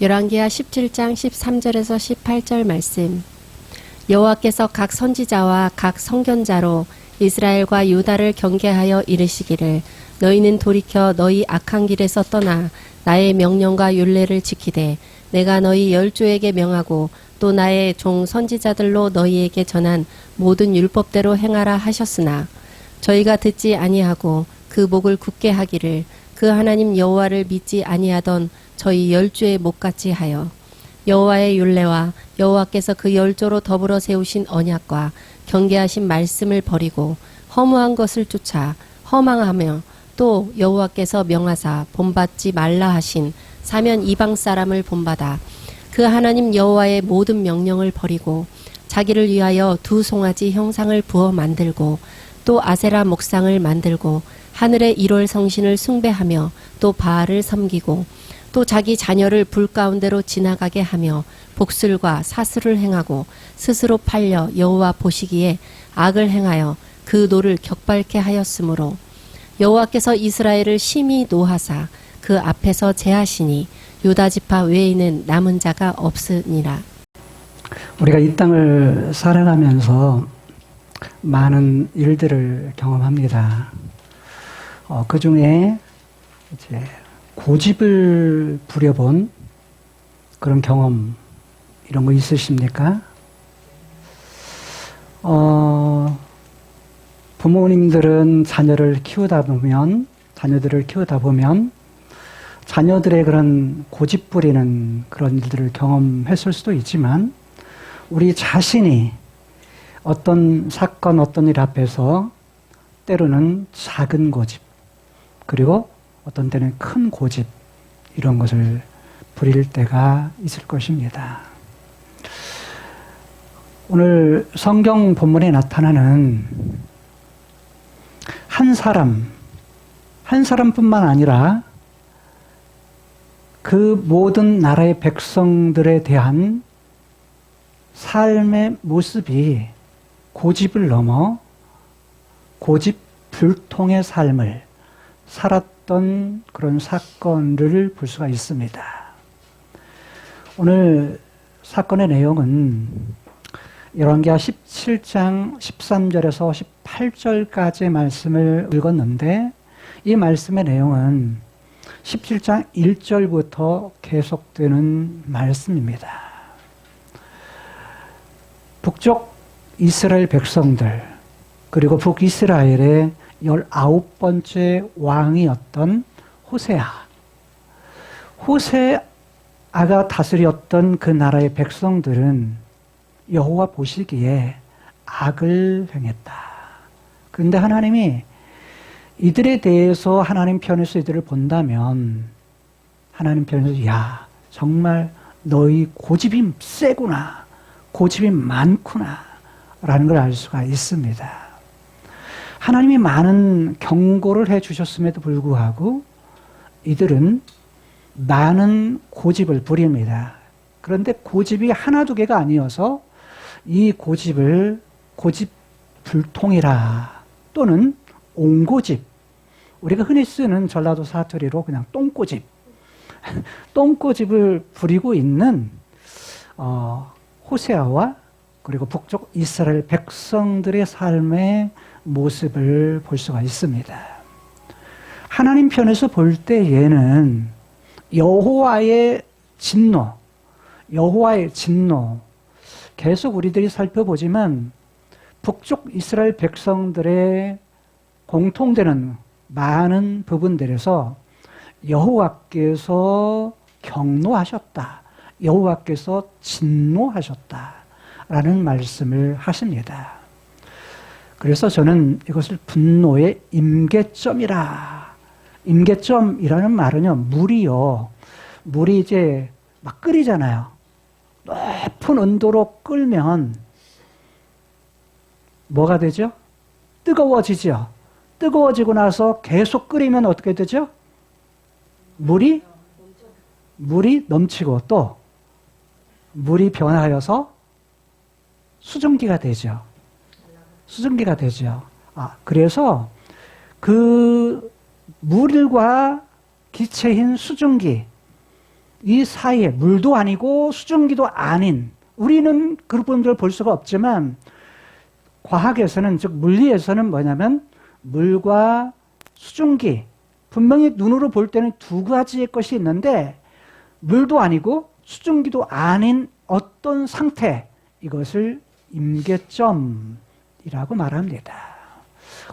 열왕기하 17장 13절에서 18절 말씀. 여호와께서 각 선지자와 각 선견자로 이스라엘과 유다를 경계하여 이르시기를 너희는 돌이켜 너희 악한 길에서 떠나 나의 명령과 율례를 지키되 내가 너희 열조에게 명하고 또 나의 종 선지자들로 너희에게 전한 모든 율법대로 행하라 하셨으나 저희가 듣지 아니하고 그 목을 굳게 하기를 그 하나님 여호와를 믿지 아니하던 저희 열조의 목같이 하여 여호와의 율례와 여호와께서 그 열조로 더불어 세우신 언약과 경계하신 말씀을 버리고 허무한 것을 쫓아 허망하며 또 여호와께서 명하사 본받지 말라 하신 사면 이방 사람을 본받아 그 하나님 여호와의 모든 명령을 버리고 자기를 위하여 두 송아지 형상을 부어 만들고 또 아세라 목상을 만들고 하늘의 일월 성신을 숭배하며 또 바알을 섬기고 또 자기 자녀를 불 가운데로 지나가게 하며 복술과 사슬을 행하고 스스로 팔려 여호와 보시기에 악을 행하여 그 노를 격발케 하였으므로 여호와께서 이스라엘을 심히 노하사 그 앞에서 제하시니 유다 지파 외에는 남은 자가 없으니라. 우리가 이 땅을 살아가면서 많은 일들을 경험합니다. 그 중에 이제 고집을 부려본 그런 경험 이런 거 있으십니까? 부모님들은 자녀들을 키우다 보면 자녀들의 그런 고집 부리는 그런 일들을 경험했을 수도 있지만 우리 자신이 어떤 사건, 어떤 일 앞에서 때로는 작은 고집, 그리고 어떤 때는 큰 고집, 이런 것을 부릴 때가 있을 것입니다. 오늘 성경 본문에 나타나는 한 사람뿐만 아니라 그 모든 나라의 백성들에 대한 삶의 모습이 고집을 넘어 고집 불통의 삶을 살았던 그런 사건을 볼 수가 있습니다. 오늘 사건의 내용은 열왕기하 17장 13절에서 18절까지의 말씀을 읽었는데 이 말씀의 내용은 17장 1절부터 계속되는 말씀입니다. 북쪽 이스라엘 백성들 그리고 북이스라엘의 19번째 왕이었던 호세아가 다스렸던 그 나라의 백성들은 여호와 보시기에 악을 행했다. 그런데 하나님이 이들에 대해서 하나님 편에서 이들을 본다면 하나님 편에서 야 정말 너희 고집이 세구나, 고집이 많구나 라는 걸 알 수가 있습니다. 하나님이 많은 경고를 해주셨음에도 불구하고 이들은 많은 고집을 부립니다. 그런데 고집이 하나 두 개가 아니어서 이 고집을 고집불통이라 또는 옹고집, 우리가 흔히 쓰는 전라도 사투리로 그냥 똥고집을 부리고 있는 호세아와 그리고 북쪽 이스라엘 백성들의 삶의 모습을 볼 수가 있습니다. 하나님 편에서 볼 때에는 여호와의 진노 계속 우리들이 살펴보지만 북쪽 이스라엘 백성들의 공통되는 많은 부분들에서 여호와께서 경노하셨다, 여호와께서 진노하셨다라는 말씀을 하십니다. 그래서 저는 이것을 분노의 임계점이라는 말은요, 물이 이제 막 끓이잖아요. 높은 온도로 끓면 뭐가 되죠? 뜨거워지죠. 뜨거워지고 나서 계속 끓이면 어떻게 되죠? 물이 넘치고 또 물이 변하여서 수증기가 되죠. 그래서 그 물과 기체인 수증기, 이 사이에 물도 아니고 수증기도 아닌, 우리는 그런 부분들을 볼 수가 없지만 과학에서는, 즉 물리에서는 뭐냐면 물과 수증기, 분명히 눈으로 볼 때는 두 가지의 것이 있는데 물도 아니고 수증기도 아닌 어떤 상태, 이것을 임계점이라고 말합니다.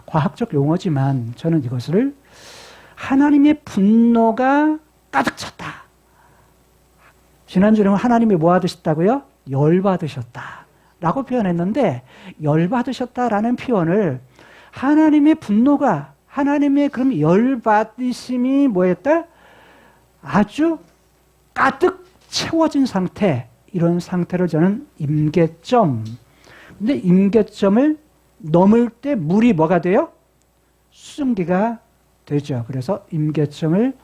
과학적 용어지만 저는 이것을 하나님의 분노가 가득 찼다. 지난주에는 하나님이 뭐 받으셨다고요? 열받으셨다 라고 표현했는데, 열받으셨다라는 표현을 하나님의 분노가, 하나님의 그럼 열받으심이 뭐였다? 아주 가득 채워진 상태, 이런 상태를 저는 임계점. 근데 임계점을 넘을 때 물이 뭐가 돼요? 수증기가 되죠. 그래서 임계점을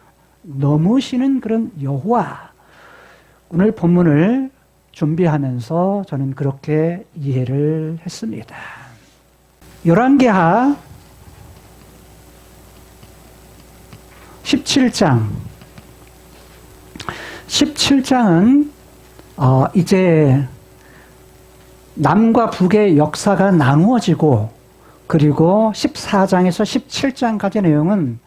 넘으시는 그런 여호와. 오늘 본문을 준비하면서 저는 그렇게 이해를 했습니다. 열왕기하 17장. 17장은 이제 남과 북의 역사가 나누어지고, 그리고 14장에서 17장까지 내용은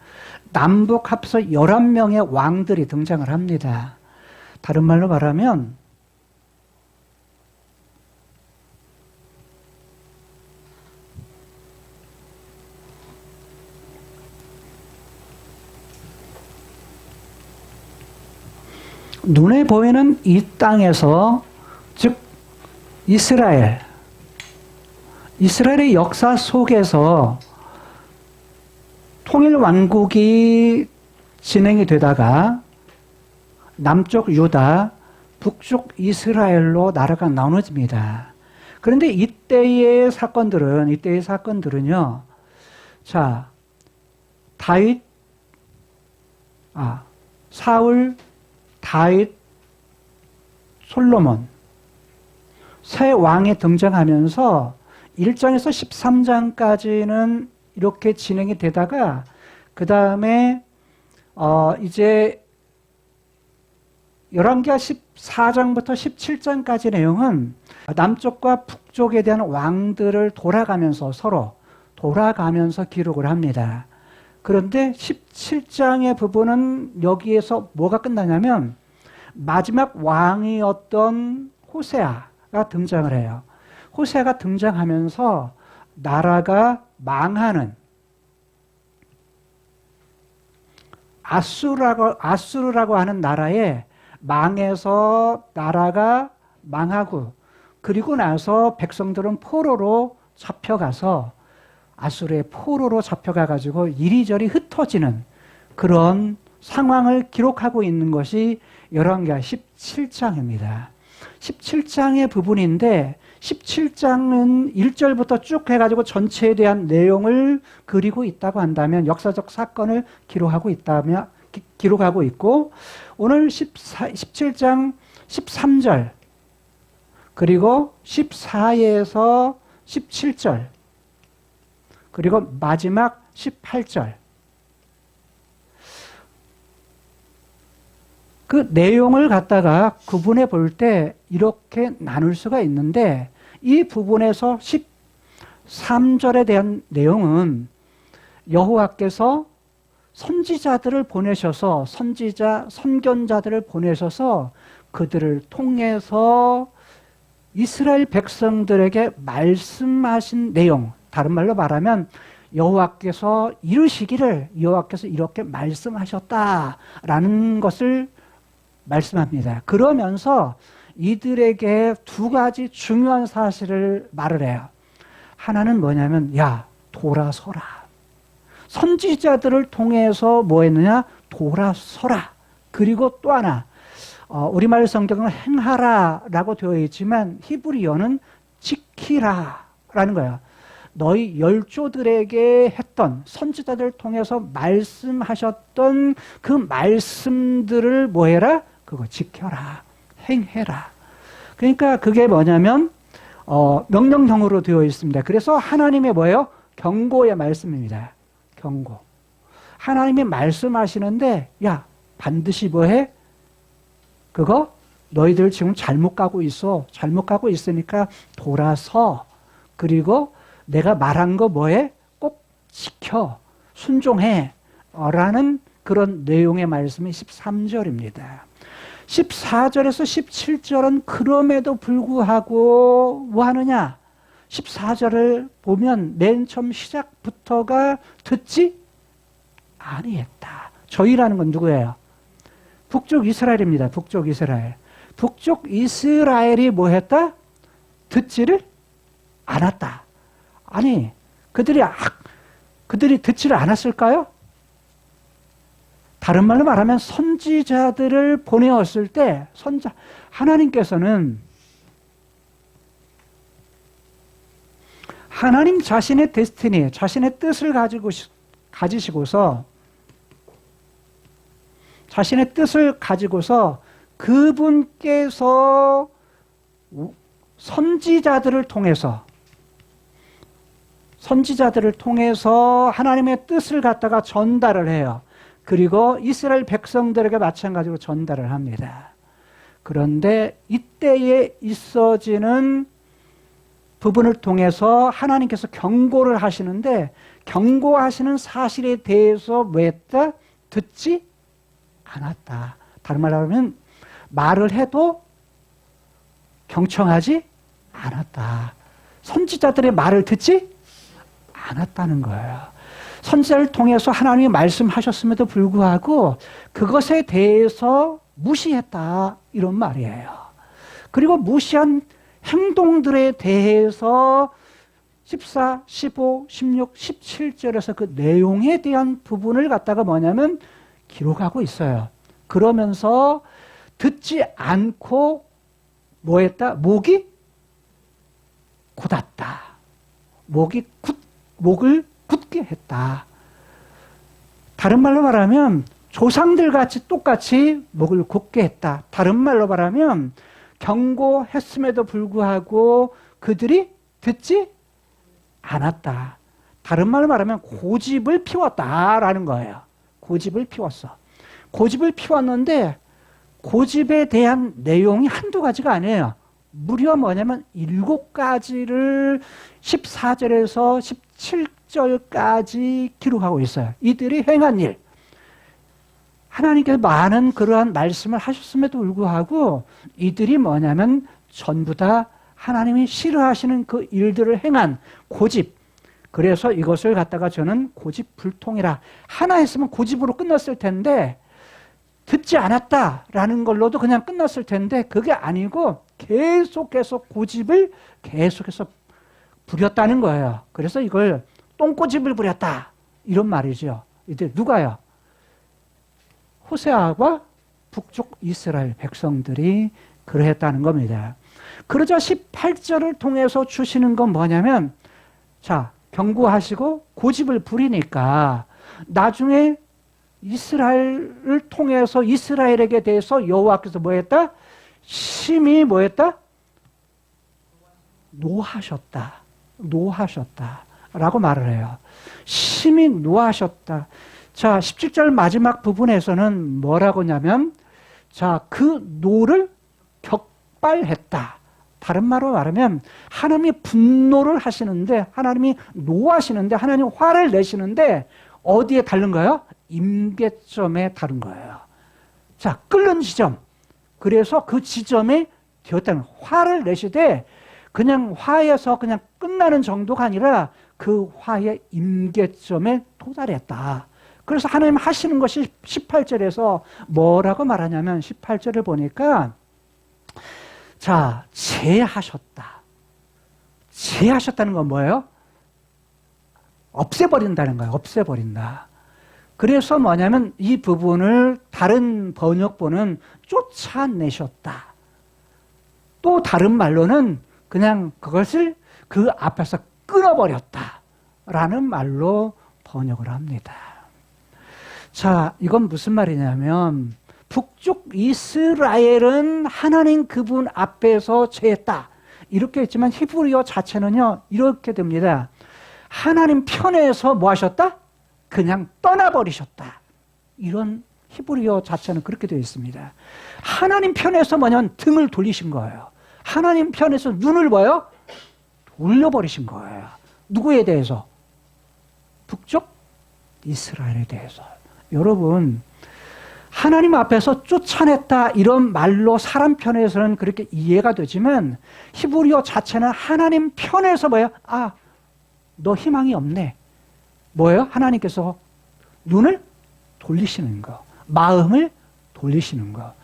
남북 합해서 11명의 왕들이 등장을 합니다. 다른 말로 말하면 눈에 보이는 이 땅에서, 즉 이스라엘의 역사 속에서 통일 왕국이 진행이 되다가 남쪽 유다, 북쪽 이스라엘로 나라가 나눠집니다. 그런데 이때의 사건들은요, 자, 사울, 다윗, 솔로몬, 새 왕이 등장하면서 1장에서 13장까지는 이렇게 진행이 되다가, 그 다음에 이제 열왕기하 14장부터 17장까지 내용은 남쪽과 북쪽에 대한 왕들을 서로 돌아가면서 기록을 합니다. 그런데 17장의 부분은 여기에서 뭐가 끝나냐면 마지막 왕이었던 호세아가 등장을 해요. 호세아가 등장하면서 나라가 망하는, 아수르라고 하는 나라에 망해서 나라가 망하고, 그리고 나서 백성들은 포로로 잡혀가서, 아수르의 포로로 잡혀가가지고 이리저리 흩어지는 그런 상황을 기록하고 있는 것이 열왕기하 17장입니다. 17장의 부분인데 17장은 1절부터 쭉 해가지고 전체에 대한 내용을 그리고 있다고 한다면, 역사적 사건을 기록하고 있고, 오늘 17장 13절 그리고 14에서 17절 그리고 마지막 18절, 그 내용을 갖다가 구분해 볼 때 이렇게 나눌 수가 있는데, 이 부분에서 13절에 대한 내용은 여호와께서 선지자들을 보내셔서, 선견자들을 보내셔서 그들을 통해서 이스라엘 백성들에게 말씀하신 내용, 다른 말로 말하면 여호와께서 이렇게 말씀하셨다라는 것을 말씀합니다. 그러면서 이들에게 두 가지 중요한 사실을 말을 해요. 하나는 뭐냐면, 야, 돌아서라. 선지자들을 통해서 뭐 했느냐? 돌아서라. 그리고 또 하나, 우리말 성경은 행하라 라고 되어 있지만 히브리어는 지키라 라는 거예요. 너희 열조들에게 했던, 선지자들을 통해서 말씀하셨던 그 말씀들을 뭐 해라? 그거 지켜라. 행해라. 그러니까 그게 뭐냐면 명령형으로 되어 있습니다. 그래서 하나님의 뭐예요? 경고의 말씀입니다. 경고. 하나님이 말씀하시는데, 야, 반드시 뭐해? 그거 너희들 지금 잘못 가고 있어. 잘못 가고 있으니까 돌아서 그리고 내가 말한 거 뭐해? 꼭 지켜. 순종해. 라는 그런 내용의 말씀이 13절입니다. 14절에서 17절은 그럼에도 불구하고 뭐 하느냐? 14절을 보면 맨 처음 시작부터가 듣지 아니했다. 저희라는 건 누구예요? 북쪽 이스라엘입니다. 북쪽 이스라엘. 북쪽 이스라엘이 뭐 했다? 듣지를 않았다. 아니, 그들이 듣지를 않았을까요? 다른 말로 말하면 선지자들을 보내었을 때 하나님께서는 하나님 자신의 데스티니, 자신의 뜻을 가지고서 그분께서 선지자들을 통해서 하나님의 뜻을 갖다가 전달을 해요. 그리고 이스라엘 백성들에게 마찬가지로 전달을 합니다. 그런데 이때에 있어지는 부분을 통해서 하나님께서 경고를 하시는데 경고하시는 사실에 대해서 뭐 했다? 듣지 않았다. 다른 말로 하면 말을 해도 경청하지 않았다. 선지자들의 말을 듣지 않았다는 거예요. 선지자를 통해서 하나님이 말씀하셨음에도 불구하고 그것에 대해서 무시했다. 이런 말이에요. 그리고 무시한 행동들에 대해서 14, 15, 16, 17절에서 그 내용에 대한 부분을 갖다가 뭐냐면 기록하고 있어요. 그러면서 듣지 않고 뭐 했다? 목이 굳었다. 목을 굳게 했다. 다른 말로 말하면 조상들 같이 똑같이 목을 굳게 했다. 다른 말로 말하면 경고했음에도 불구하고 그들이 듣지 않았다. 다른 말로 말하면 고집을 피웠다라는 거예요. 고집을 피웠어. 고집을 피웠는데 고집에 대한 내용이 한두 가지가 아니에요. 무려 뭐냐면 7가지를 14절에서 17절까지 기록하고 있어요. 이들이 행한 일. 하나님께서 많은 그러한 말씀을 하셨음에도 불구하고 이들이 뭐냐면 전부 다 하나님이 싫어하시는 그 일들을 행한 고집. 그래서 이것을 갖다가 저는 고집불통이라. 하나 했으면 고집으로 끝났을 텐데 듣지 않았다라는 걸로도 그냥 끝났을 텐데 그게 아니고 계속해서 고집을 계속해서 부렸다는 거예요. 그래서 이걸 똥고집을 부렸다. 이런 말이죠. 이들 누가요? 호세아와 북쪽 이스라엘 백성들이 그러했다는 겁니다. 그러자 18절을 통해서 주시는 건 뭐냐면 자, 경고하시고 고집을 부리니까 나중에 이스라엘을 통해서 이스라엘에게 대해서 여호와께서 뭐 했다? 심히 뭐 했다? 노하셨다. 라고 말을 해요. 심히 노하셨다. 자, 17절 마지막 부분에서는 뭐라고 하냐면 자, 그 노를 격발했다. 다른 말로 말하면 하나님이 분노를 하시는데 하나님이 노하시는데 하나님 화를 내시는데 어디에 다른가요? 임계점에 다른 거예요. 자, 끓는 지점. 그래서 그 지점에 되었다는 화를 내시되 그냥 화에서 그냥 끝나는 정도가 아니라 그 화의 임계점에 도달했다. 그래서 하나님 하시는 것이 18절에서 뭐라고 말하냐면 18절을 보니까 자, 제하셨다. 제하셨다는 건 뭐예요? 없애버린다는 거예요. 없애버린다. 그래서 뭐냐면 이 부분을 다른 번역본은 쫓아내셨다. 또 다른 말로는 그냥 그것을 그 앞에서 끊어버렸다. 라는 말로 번역을 합니다. 자, 이건 무슨 말이냐면 북쪽 이스라엘은 하나님 그분 앞에서 죄했다. 이렇게 했지만 히브리어 자체는요. 이렇게 됩니다. 하나님 편에서 뭐 하셨다? 그냥 떠나버리셨다. 이런 히브리어 자체는 그렇게 되어 있습니다. 하나님 편에서 뭐냐면 등을 돌리신 거예요. 하나님 편에서 눈을 뭐예요? 돌려버리신 거예요. 누구에 대해서? 북쪽 이스라엘에 대해서. 여러분, 하나님 앞에서 쫓아냈다 이런 말로 사람 편에서는 그렇게 이해가 되지만 히브리어 자체는 하나님 편에서 뭐예요? 아, 너 희망이 없네. 뭐예요? 하나님께서 눈을 돌리시는 거, 마음을 돌리시는 거.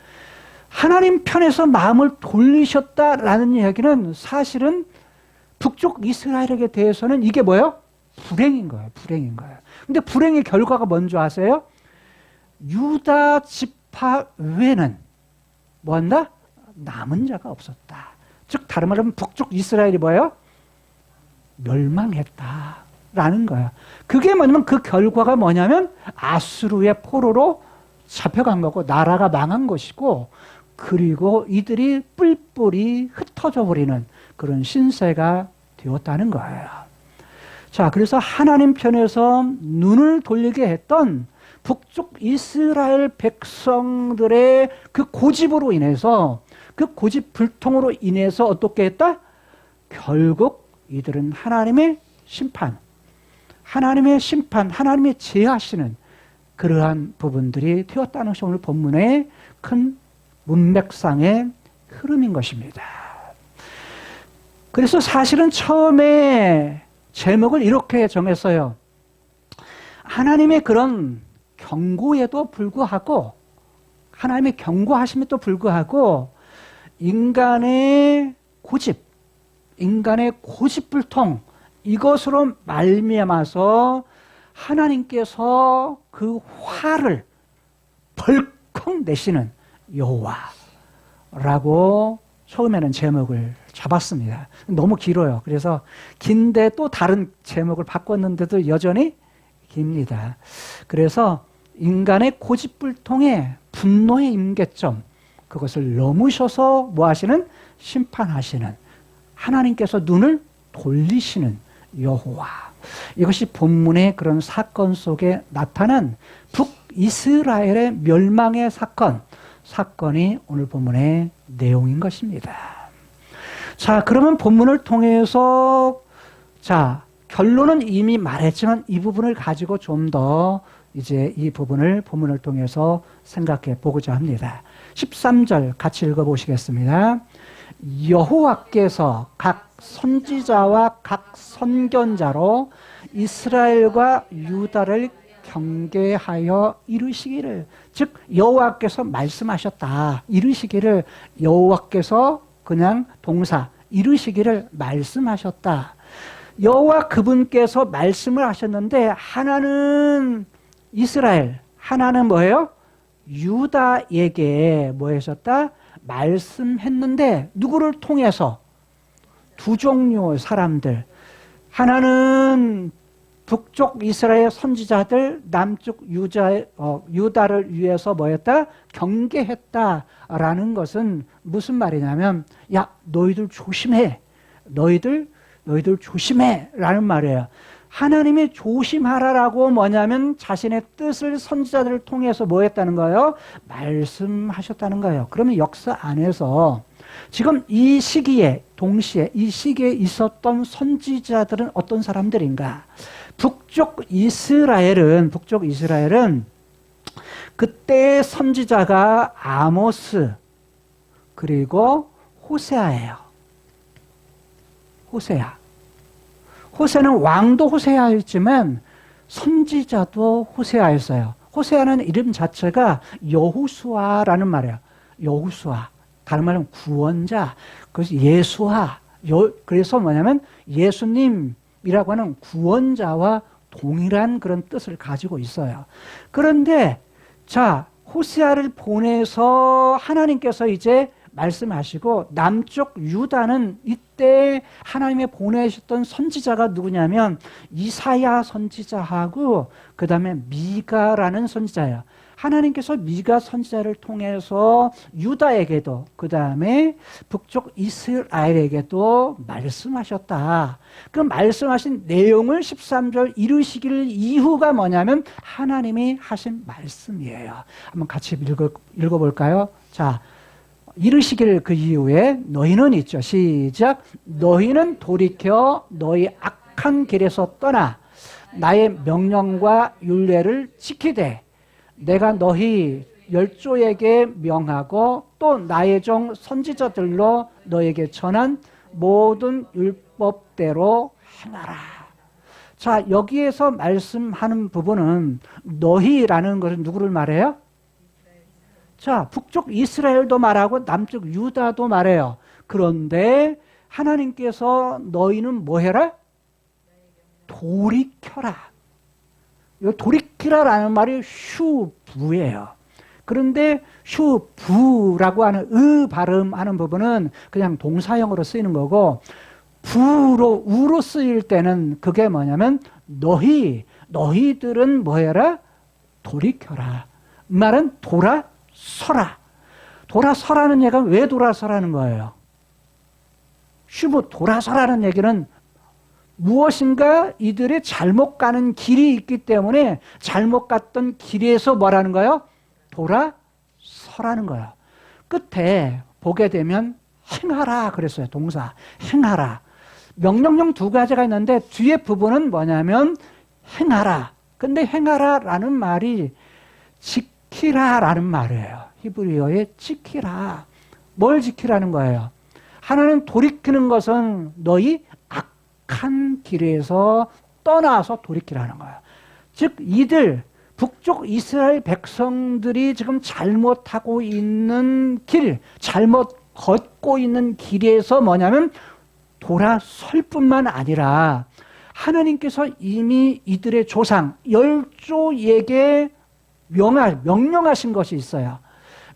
하나님 편에서 마음을 돌리셨다라는 이야기는 사실은 북쪽 이스라엘에게 대해서는 이게 뭐예요? 불행인 거예요. 불행인 거예요. 근데 불행의 결과가 뭔지 아세요? 유다 지파 외에는 뭐 한다? 남은 자가 없었다. 즉 다른 말로 하면 북쪽 이스라엘이 뭐예요? 멸망했다라는 거예요. 그게 뭐냐면 그 결과가 뭐냐면 아수르의 포로로 잡혀간 거고 나라가 망한 것이고 그리고 이들이 뿔뿔이 흩어져 버리는 그런 신세가 되었다는 거예요. 자, 그래서 하나님 편에서 눈을 돌리게 했던 북쪽 이스라엘 백성들의 그 고집으로 인해서 그 고집 불통으로 인해서 어떻게 했다? 결국 이들은 하나님의 심판, 하나님의 제하시는 그러한 부분들이 되었다는 것이 오늘 본문의 큰 문맥상의 흐름인 것입니다. 그래서 사실은 처음에 제목을 이렇게 정했어요. 하나님의 그런 경고에도 불구하고, 하나님의 경고하심에도 불구하고 인간의 고집불통 이것으로 말미암아서 하나님께서 그 화를 벌컥 내시는 여호와라고 처음에는 제목을 잡았습니다. 너무 길어요. 그래서 긴데 또 다른 제목을 바꿨는데도 여전히 깁니다. 그래서 인간의 고집불통의 분노의 임계점, 그것을 넘으셔서 뭐 하시는? 심판하시는 하나님께서 눈을 돌리시는 여호와. 이것이 본문의 그런 사건 속에 나타난 북이스라엘의 멸망의 사건이 오늘 본문의 내용인 것입니다. 자, 그러면 본문을 통해서 결론은 이미 말했지만 이 부분을 가지고 좀 더 이제 이 부분을 본문을 통해서 생각해 보고자 합니다. 13절 같이 읽어보시겠습니다. 여호와께서 각 선지자와 각 선견자로 이스라엘과 유다를 경계하여 이르시기를, 즉 여호와께서 말씀하셨다. 이르시기를, 여호와께서 그냥 동사 이르시기를 말씀하셨다. 여호와 그분께서 말씀을 하셨는데 하나는 이스라엘, 하나는 뭐예요? 유다에게 뭐 하셨다? 말씀했는데 누구를 통해서? 두 종류의 사람들. 하나는 북쪽 이스라엘 선지자들, 남쪽 유다를 위해서 뭐였다? 경계했다라는 것은 무슨 말이냐면, 야, 너희들 조심해. 너희들 조심해 라는 말이에요. 하나님이 조심하라라고 뭐냐면 자신의 뜻을 선지자들을 통해서 뭐 했다는 거예요? 말씀하셨다는 거예요. 그러면 역사 안에서 지금 이 시기에, 동시에 이 시기에 있었던 선지자들은 어떤 사람들인가? 북쪽 이스라엘은 그때의 선지자가 아모스 그리고 호세아예요. 호세는 왕도 호세아였지만 선지자도 호세아였어요. 호세아는 이름 자체가 여호수아라는 말이에요. 여호수아. 다른 말로 구원자. 그래서 예수아. 그래서 뭐냐면 예수님이라고 하는 구원자와 동일한 그런 뜻을 가지고 있어요. 그런데 호세아를 보내서 하나님께서 이제 말씀하시고 남쪽 유다는 이때 하나님의 보내셨던 선지자가 누구냐면 이사야 선지자하고 그 다음에 미가라는 선지자예요. 하나님께서 미가 선지자를 통해서 유다에게도 그 다음에 북쪽 이스라엘에게도 말씀하셨다. 그 말씀하신 내용을 13절 이루시길 이후가 뭐냐면 하나님이 하신 말씀이에요. 한번 같이 읽어볼까요? 자, 이르시길 그 이후에 너희는 있죠. 시작. 너희는 돌이켜 너희 악한 길에서 떠나 나의 명령과 율례를 지키되 내가 너희 열조에게 명하고 또 나의 종 선지자들로 너에게 전한 모든 율법대로 행하라. 자, 여기에서 말씀하는 부분은 너희라는 것은 누구를 말해요? 자, 북쪽 이스라엘도 말하고 남쪽 유다도 말해요. 그런데 하나님께서 너희는 뭐 해라? 돌이켜라. 이 돌이키라라는 말이 슈부예요. 그런데 슈부라고 하는 발음하는 부분은 그냥 동사형으로 쓰이는 거고 우로 쓰일 때는 그게 뭐냐면 너희들은 뭐 해라? 돌이켜라. 말은 돌아서라. 돌아서라는 얘기가 왜 돌아서라는 거예요? 슈부 돌아서라는 얘기는 무엇인가 이들의 잘못 가는 길이 있기 때문에 잘못 갔던 길에서 뭐라는 거예요? 돌아서라는 거예요. 끝에 보게 되면 행하라 그랬어요. 동사 행하라. 명령형 두 가지가 있는데 뒤에 부분은 뭐냐면 행하라. 근데 행하라라는 말이 지키라라는 말이에요. 히브리어의 지키라. 뭘 지키라는 거예요? 하나는 돌이키는 것은 너희 악한 길에서 떠나서 돌이키라는 거예요. 즉 이들 북쪽 이스라엘 백성들이 지금 잘못하고 있는 길, 잘못 걷고 있는 길에서 뭐냐면 돌아설 뿐만 아니라 하나님께서 이미 이들의 조상 열조에게 명령하신 것이 있어요.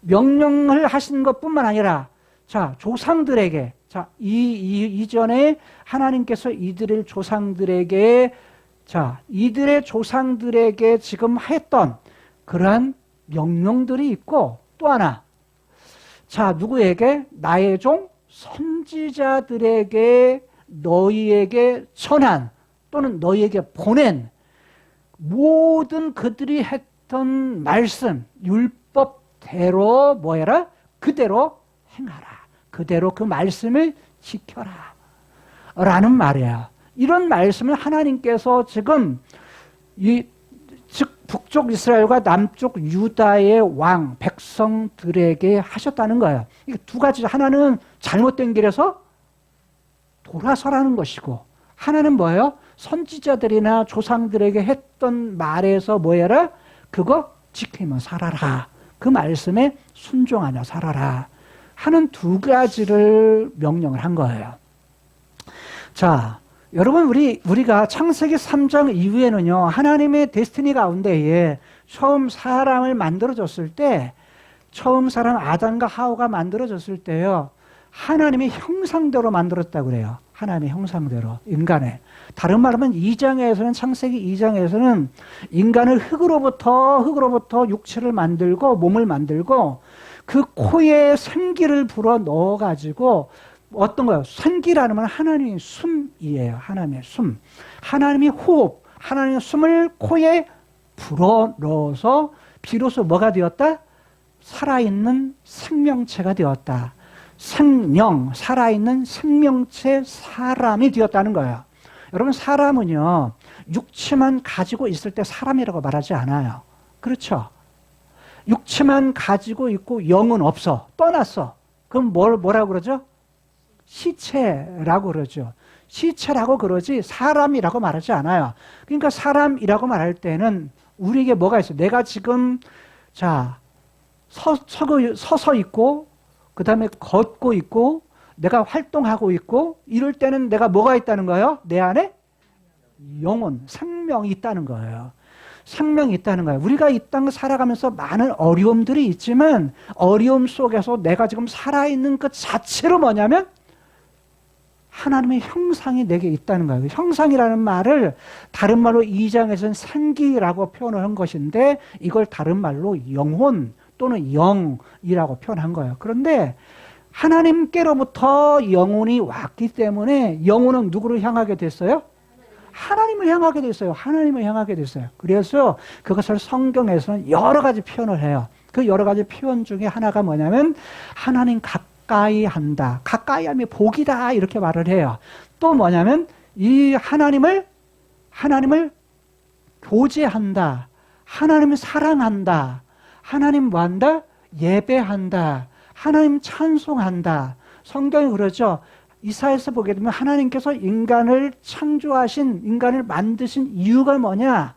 명령을 하신 것뿐만 아니라 자, 조상들에게 자, 이전에 하나님께서 이들의 조상들에게 지금 했던 그러한 명령들이 있고 또 하나 자, 누구에게? 나의 종 선지자들에게 너희에게 전한 또는 너희에게 보낸 모든 그들이 했던 말씀, 율법대로 뭐해라? 그대로 행하라. 그대로 그 말씀을 지켜라. 라는 말이야. 이런 말씀을 하나님께서 지금 즉 북쪽 이스라엘과 남쪽 유다의 왕 백성들에게 하셨다는 거예요. 이게 두 가지. 하나는 잘못된 길에서 돌아서라는 것이고 하나는 뭐예요? 선지자들이나 조상들에게 했던 말에서 뭐해라? 그거 지키며 살아라. 그 말씀에 순종하며 살아라. 하는 두 가지를 명령을 한 거예요. 자, 여러분 우리가 창세기 3장 이후에는요. 하나님의 데스티니 가운데에 처음 사람을 만들어줬을 때 처음 사람 아담과 하와가 만들어졌을 때요. 하나님의 형상대로 만들었다고 그래요. 하나님의 형상대로 인간의. 다른 말하면 2장에서는 창세기 2장에서는 인간을 흙으로부터 육체를 만들고 몸을 만들고 그 코에 생기를 불어 넣어가지고 어떤 거예요? 생기라는 건 하나님의 숨이에요. 하나님의 숨. 하나님의 호흡. 하나님의 숨을 코에 불어 넣어서 비로소 뭐가 되었다? 살아있는 생명체가 되었다. 생명, 살아있는 생명체 사람이 되었다는 거예요. 여러분 사람은요. 육체만 가지고 있을 때 사람이라고 말하지 않아요. 그렇죠? 육체만 가지고 있고 영은 없어. 떠났어. 그럼 뭐라고 그러죠? 시체라고 그러죠. 시체라고 그러지 사람이라고 말하지 않아요. 그러니까 사람이라고 말할 때는 우리에게 뭐가 있어요? 내가 지금 서서 있고 그 다음에 걷고 있고 내가 활동하고 있고 이럴 때는 내가 뭐가 있다는 거예요? 내 안에 영혼, 생명이 있다는 거예요. 생명이 있다는 거예요. 우리가 이 땅 살아가면서 많은 어려움들이 있지만 어려움 속에서 내가 지금 살아있는 것 자체로 뭐냐면 하나님의 형상이 내게 있다는 거예요. 형상이라는 말을 다른 말로 2장에서는 생기라고 표현을 한 것인데 이걸 다른 말로 영혼 또는 영이라고 표현한 거예요. 그런데 하나님께로부터 영혼이 왔기 때문에 영혼은 누구를 향하게 됐어요? 하나님을 향하게 됐어요. 하나님을 향하게 됐어요. 그래서 그것을 성경에서는 여러 가지 표현을 해요. 그 여러 가지 표현 중에 하나가 뭐냐면 하나님 가까이 한다. 가까이 하면 복이다. 이렇게 말을 해요. 또 뭐냐면 이 하나님을 교제한다. 하나님을 사랑한다. 하나님 뭐 한다? 예배한다. 하나님 찬송한다. 성경이 그러죠. 이사야서 보게 되면 하나님께서 인간을 창조하신, 인간을 만드신 이유가 뭐냐?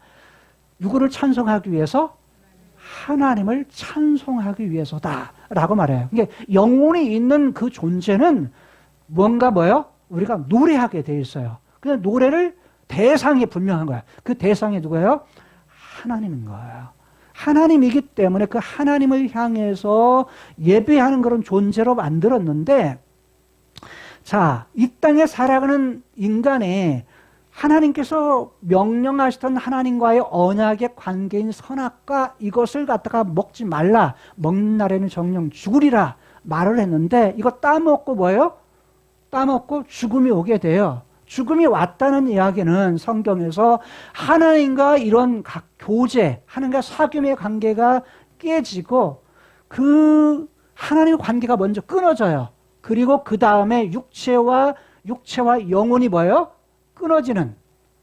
누구를 찬송하기 위해서? 하나님을 찬송하기 위해서다. 라고 말해요. 이게 영혼이 있는 그 존재는 뭔가 뭐예요? 우리가 노래하게 돼 있어요. 그냥 노래를 대상이 분명한 거야. 그 대상이 누구예요? 하나님인 거예요. 하나님이기 때문에 그 하나님을 향해서 예배하는 그런 존재로 만들었는데, 자, 이 땅에 살아가는 인간에 하나님께서 명령하시던 하나님과의 언약의 관계인 선악과 이것을 갖다가 먹지 말라. 먹는 날에는 정령 죽으리라 말을 했는데 이거 따먹고 뭐예요? 따먹고 죽음이 오게 돼요. 죽음이 왔다는 이야기는 성경에서 하나님과 이런 각 교제, 하나님과 사귐의 관계가 깨지고 그 하나님의 관계가 먼저 끊어져요. 그리고 그 다음에 육체와 영혼이 뭐예요? 끊어지는,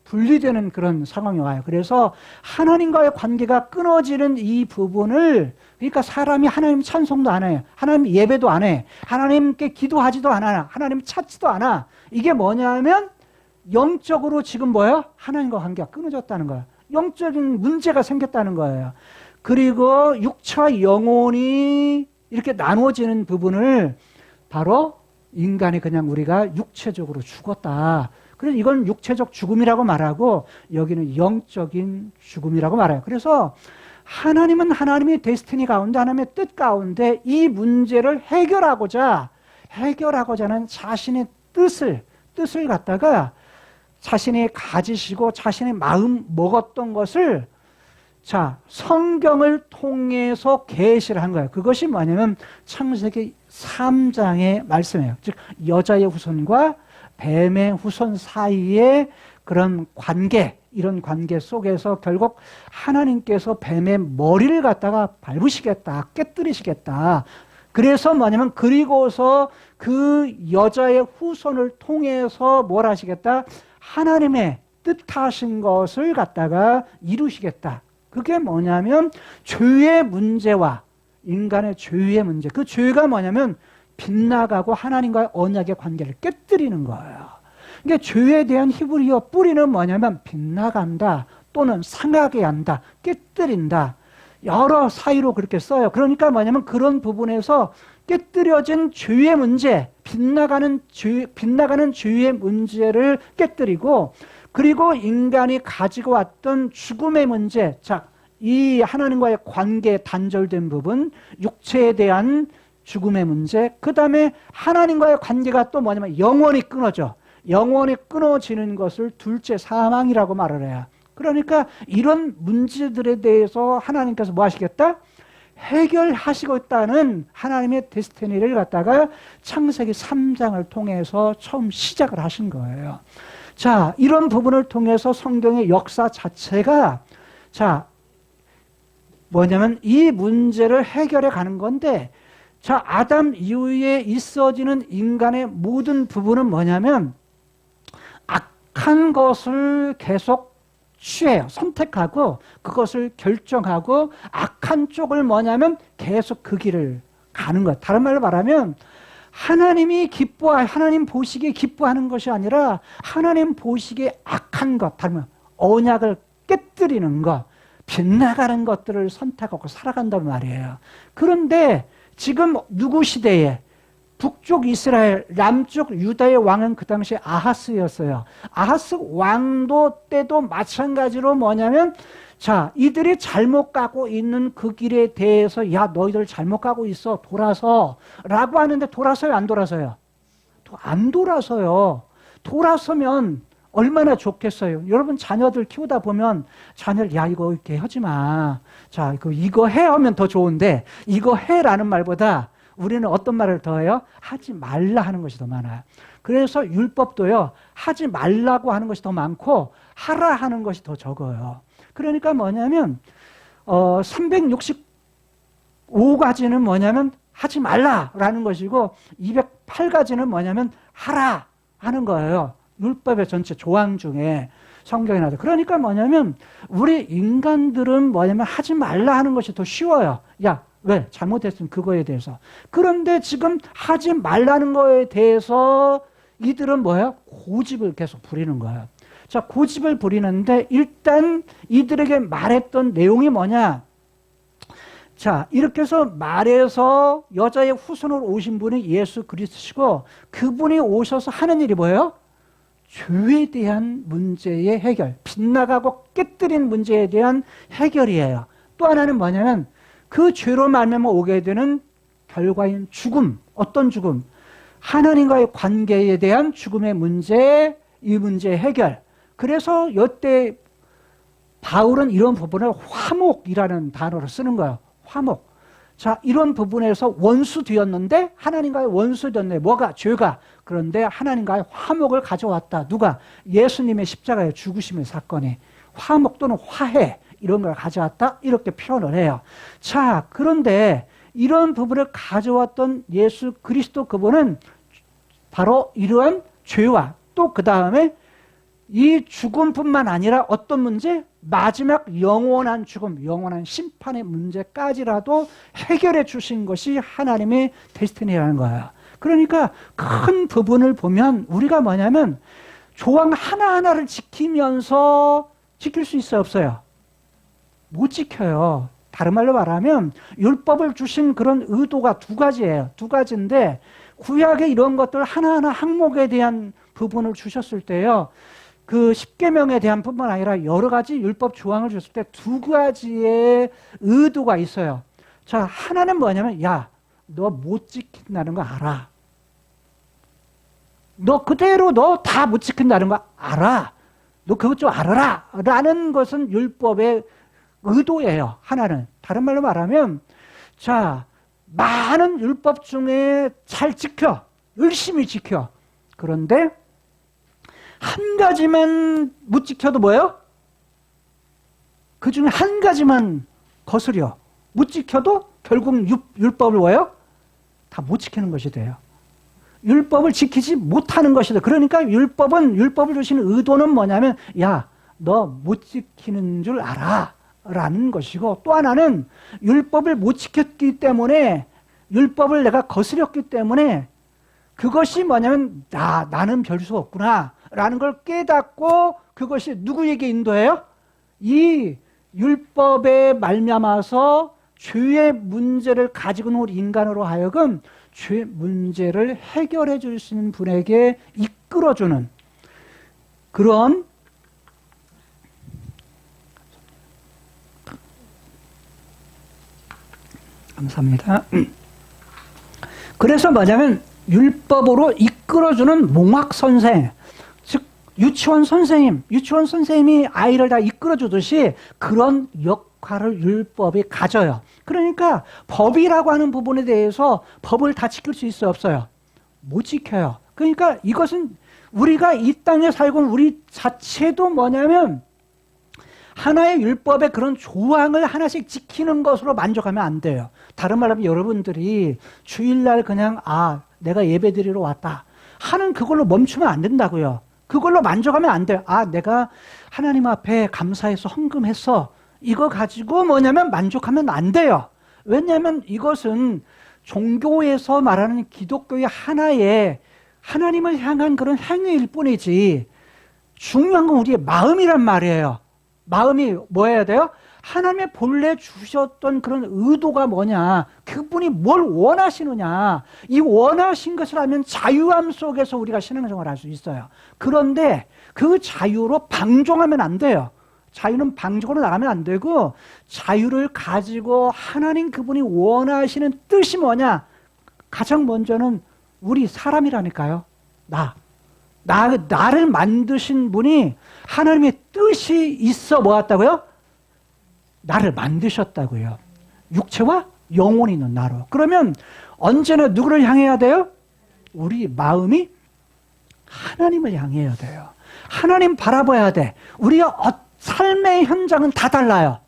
분리되는 그런 상황이 와요. 그래서 하나님과의 관계가 끊어지는 이 부분을, 그러니까 사람이 하나님 찬송도 안 해요. 하나님 예배도 안 해. 하나님께 기도하지도 않아. 하나님 찾지도 않아. 이게 뭐냐면 영적으로 지금 뭐예요? 하나님과 관계가 끊어졌다는 거예요. 영적인 문제가 생겼다는 거예요. 그리고 육체와 영혼이 이렇게 나누어지는 부분을 바로 인간이 그냥 우리가 육체적으로 죽었다. 그래서 이건 육체적 죽음이라고 말하고 여기는 영적인 죽음이라고 말해요. 그래서 하나님은 하나님의 데스티니 가운데, 하나님의 뜻 가운데 이 문제를 해결하고자 하는 자신의 뜻을 갖다가 자신이 가지시고 자신의 마음 먹었던 것을 자, 성경을 통해서 계시를 한 거예요. 그것이 뭐냐면 창세기 3장의 말씀이에요. 즉 여자의 후손과 뱀의 후손 사이의 그런 관계, 이런 관계 속에서 결국 하나님께서 뱀의 머리를 갖다가 밟으시겠다, 깨뜨리시겠다. 그래서 뭐냐면 그리고서 그 여자의 후손을 통해서 뭘 하시겠다? 하나님의 뜻하신 것을 갖다가 이루시겠다. 그게 뭐냐면 죄의 문제와 인간의 죄의 문제. 그 죄가 뭐냐면 빗나가고 하나님과의 언약의 관계를 깨뜨리는 거예요. 그러니까 죄에 대한 히브리어 뿌리는 뭐냐면 빗나간다 또는 상하게 한다, 깨뜨린다. 여러 사이로 그렇게 써요. 그러니까 뭐냐면 그런 부분에서 깨뜨려진 죄의 문제, 빗나가는 죄의 문제를 깨뜨리고 그리고 인간이 가지고 왔던 죽음의 문제, 자, 이 하나님과의 관계에 단절된 부분, 육체에 대한 죽음의 문제, 그 다음에 하나님과의 관계가 또 뭐냐면 영원히 끊어져. 영원히 끊어지는 것을 둘째 사망이라고 말을 해요. 그러니까 이런 문제들에 대해서 하나님께서 뭐 하시겠다? 해결하시고 있다는 하나님의 데스티니를 갖다가 창세기 3장을 통해서 처음 시작을 하신 거예요. 자, 이런 부분을 통해서 성경의 역사 자체가 자, 뭐냐면 이 문제를 해결해 가는 건데 자, 아담 이후에 있어지는 인간의 모든 부분은 뭐냐면 악한 것을 계속 취해요. 선택하고 그것을 결정하고 악한 쪽을 뭐냐면 계속 그 길을 가는 거예요. 다른 말로 말하면 하나님 보시기에 기뻐하는 것이 아니라 하나님 보시기에 악한 것, 다른 말 언약을 깨뜨리는 것, 빗나가는 것들을 선택하고 살아간단 말이에요. 그런데 지금 누구 시대에 북쪽 이스라엘, 남쪽 유다의 왕은 그 당시에 아하스였어요. 아하스 왕도 때도 마찬가지로 뭐냐면 자, 이들이 잘못 가고 있는 그 길에 대해서 야, 너희들 잘못 가고 있어. 돌아서 라고 하는데 돌아서요, 안 돌아서요? 안 돌아서요. 돌아서면 얼마나 좋겠어요. 여러분 자녀들 키우다 보면 자녀를 야 이거 이렇게 하지 마. 자 이거 해 하면 더 좋은데 이거 해라는 말보다 우리는 어떤 말을 더 해요? 하지 말라 하는 것이 더 많아요. 그래서 율법도요. 하지 말라고 하는 것이 더 많고 하라 하는 것이 더 적어요. 그러니까 뭐냐면 365가지는 뭐냐면 하지 말라라는 것이고 208가지는 뭐냐면 하라 하는 거예요. 율법의 전체 조항 중에 성경에 나와요. 그러니까 뭐냐면 우리 인간들은 뭐냐면 하지 말라 하는 것이 더 쉬워요. 야, 왜? 잘못했으면 그거에 대해서. 그런데 지금 하지 말라는 거에 대해서 이들은 뭐예요? 고집을 계속 부리는 거예요. 자, 고집을 부리는데 일단 이들에게 말했던 내용이 뭐냐? 자, 이렇게 해서 말해서 여자의 후손으로 오신 분이 예수 그리스도시고 그분이 오셔서 하는 일이 뭐예요? 죄에 대한 문제의 해결, 빗나가고 깨뜨린 문제에 대한 해결이에요. 또 하나는 뭐냐면 그 죄로 말미암아 오게 되는 결과인 죽음, 어떤 죽음? 하나님과의 관계에 대한 죽음의 문제, 이 문제의 해결. 그래서 이때 바울은 이런 부분을 화목이라는 단어를 쓰는 거예요. 화목. 자, 이런 부분에서 원수 되었는데 하나님과의 원수 되었네. 뭐가? 죄가. 그런데 하나님과의 화목을 가져왔다. 누가? 예수님의 십자가의 죽으심의 사건이. 화목 또는 화해 이런 걸 가져왔다. 이렇게 표현을 해요. 자, 그런데 이런 부분을 가져왔던 예수 그리스도 그분은 바로 이러한 죄와 또 그 다음에 이 죽음뿐만 아니라 어떤 문제? 마지막 영원한 죽음, 영원한 심판의 문제까지라도 해결해 주신 것이 하나님의 데스티니라는 거예요. 그러니까 큰 부분을 보면 우리가 뭐냐면 조항 하나하나를 지키면서 지킬 수 있어요, 없어요? 못 지켜요. 다른 말로 말하면 율법을 주신 그런 의도가 두 가지예요. 두 가지인데 구약의 이런 것들 하나하나 항목에 대한 부분을 주셨을 때요. 그 십계명에 대한 뿐만 아니라 여러 가지 율법 조항을 줬을 때 두 가지의 의도가 있어요. 자, 하나는 뭐냐면 야, 너 못 지킨다는 거 알아. 너 그대로 너 다 못 지킨다는 거 알아. 너 그것 좀 알아라. 라는 것은 율법의 의도예요. 하나는. 다른 말로 말하면 자, 많은 율법 중에 잘 지켜. 열심히 지켜. 그런데 한 가지만 못 지켜도 뭐예요? 그 중에 한 가지만 거스려. 못 지켜도 결국 율법을 뭐예요? 다 못 지키는 것이 돼요. 율법을 지키지 못하는 것이 돼요. 그러니까 율법을 주시는 의도는 뭐냐면 야, 너 못 지키는 줄 알아. 라는 것이고 또 하나는 율법을 못 지켰기 때문에 율법을 내가 거스렸기 때문에 그것이 뭐냐면 나는 별 수 없구나 라는 걸 깨닫고 그것이 누구에게 인도해요? 이 율법에 말미암아서 죄의 문제를 가지고 있는 우리 인간으로 하여금 죄 문제를 해결해 줄 수 있는 분에게 이끌어주는 그런 감사합니다. 그래서 뭐냐면 율법으로 이끌어주는 몽학선생, 즉 유치원 선생님이 아이를 다 이끌어주듯이 그런 역할을 율법이 가져요. 그러니까 법이라고 하는 부분에 대해서 법을 다 지킬 수 있어요, 없어요? 못 지켜요. 그러니까 이것은 우리가 이 땅에 살고 있는 우리 자체도 뭐냐면 하나의 율법의 그런 조항을 하나씩 지키는 것으로 만족하면 안 돼요. 다른 말로 하면 여러분들이 주일날 그냥 내가 예배 드리러 왔다 하는 그걸로 멈추면 안 된다고요. 그걸로 만족하면 안 돼요. 내가 하나님 앞에 감사해서 헌금했어. 이거 가지고 뭐냐면 만족하면 안 돼요. 왜냐하면 이것은 종교에서 말하는 기독교의 하나의 하나님을 향한 그런 행위일 뿐이지 중요한 건 우리의 마음이란 말이에요. 마음이 뭐여야 돼요? 하나님의 본래 주셨던 그런 의도가 뭐냐, 그분이 뭘 원하시느냐, 이 원하신 것을 알면 자유함 속에서 우리가 신앙생활을 할 수 있어요. 그런데 그 자유로 방종하면 안 돼요. 자유는 방종으로 나가면 안 되고 자유를 가지고 하나님 그분이 원하시는 뜻이 뭐냐, 가장 먼저는 우리 사람이라니까요. 나를 만드신 분이 하나님의 뜻이 있어 모았다고요? 나를 만드셨다고요. 육체와 영혼이 있는 나로. 그러면 언제나 누구를 향해야 돼요? 우리 마음이 하나님을 향해야 돼요. 하나님 바라봐야 돼. 우리가 삶의 현장은 다 달라요.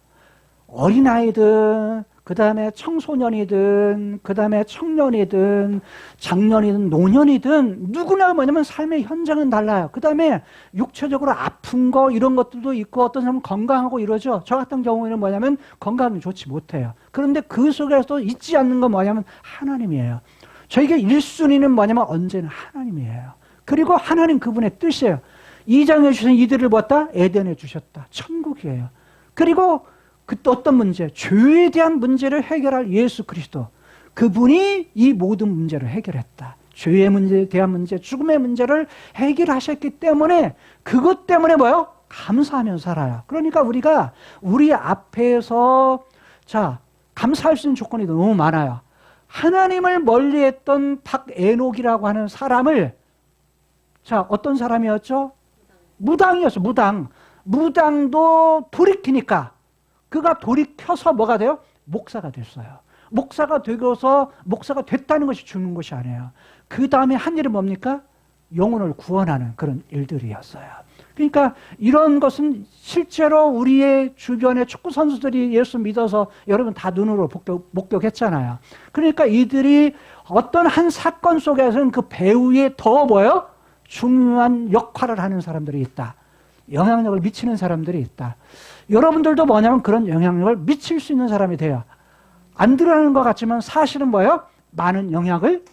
어린아이든, 그 다음에 청소년이든, 그 다음에 청년이든, 장년이든, 노년이든, 누구나 뭐냐면 삶의 현장은 달라요. 그 다음에 육체적으로 아픈 거, 이런 것들도 있고, 어떤 사람은 건강하고 이러죠. 저 같은 경우에는 뭐냐면 건강이 좋지 못해요. 그런데 그 속에서도 잊지 않는 건 뭐냐면 하나님이에요. 저에게 1순위는 뭐냐면 언제나 하나님이에요. 그리고 하나님 그분의 뜻이에요. 2장에 주신 이들을 보았다? 에덴에 주셨다. 천국이에요. 그리고 그 어떤 문제, 죄에 대한 문제를 해결할 예수 그리스도, 그분이 이 모든 문제를 해결했다. 죄의 문제에 대한 문제, 죽음의 문제를 해결하셨기 때문에 그것 때문에 뭐요? 감사하면서 살아요. 그러니까 우리가 우리 앞에서 감사할 수 있는 조건이 너무 많아요. 하나님을 멀리했던 박에녹이라고 하는 사람을 어떤 사람이었죠? 무당이었어. 무당도 돌이키니까 그가 돌이켜서 뭐가 돼요? 목사가 됐어요. 목사가 되고서 목사가 됐다는 것이 죽는 것이 아니에요. 그 다음에 한 일은 뭡니까? 영혼을 구원하는 그런 일들이었어요. 그러니까 이런 것은 실제로 우리의 주변의 축구 선수들이 예수 믿어서 여러분 다 눈으로 목격했잖아요. 그러니까 이들이 어떤 한 사건 속에서는 그 배후에 더 뭐예요? 중요한 역할을 하는 사람들이 있다. 영향력을 미치는 사람들이 있다. 여러분들도 뭐냐면 그런 영향력을 미칠 수 있는 사람이 돼요. 안 드러나는 것 같지만 사실은 뭐예요? 많은 영향을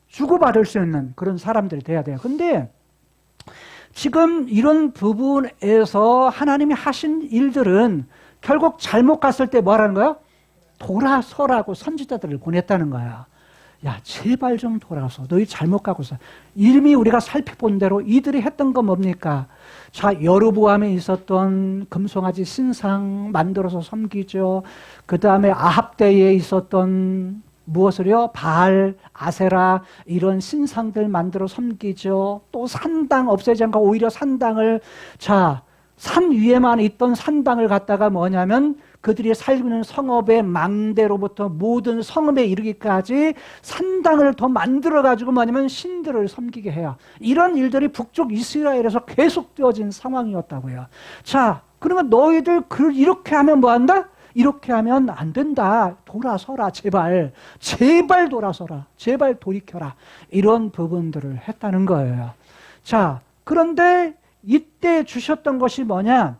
주고받을 수 있는 그런 사람들이 돼야 돼요. 근데 지금 이런 부분에서 하나님이 하신 일들은 결국 잘못 갔을 때 뭐라는 거예요? 돌아서라고 선지자들을 보냈다는 거예요. 야, 제발 좀 돌아서. 너희 잘못 가고 있어. 이미 우리가 살펴본 대로 이들이 했던 건 뭡니까? 여로보암에 있었던 금송아지 신상 만들어서 섬기죠. 그 다음에 아합 때에 있었던 무엇을요? 바알, 아세라 이런 신상들 만들어 섬기죠. 또 산당 없애지 않고 오히려 산당을 산 위에만 있던 산당을 갖다가 뭐냐면 그들이 살고 있는 성읍의 망대로부터 모든 성읍에 이르기까지 산당을 더 만들어가지고 뭐냐면 신들을 섬기게 해요. 이런 일들이 북쪽 이스라엘에서 계속되어진 상황이었다고요. 그러면 너희들 이렇게 하면 뭐한다? 이렇게 하면 안 된다. 돌아서라, 제발. 제발 돌아서라. 제발 돌이켜라. 이런 부분들을 했다는 거예요. 그런데 이때 주셨던 것이 뭐냐?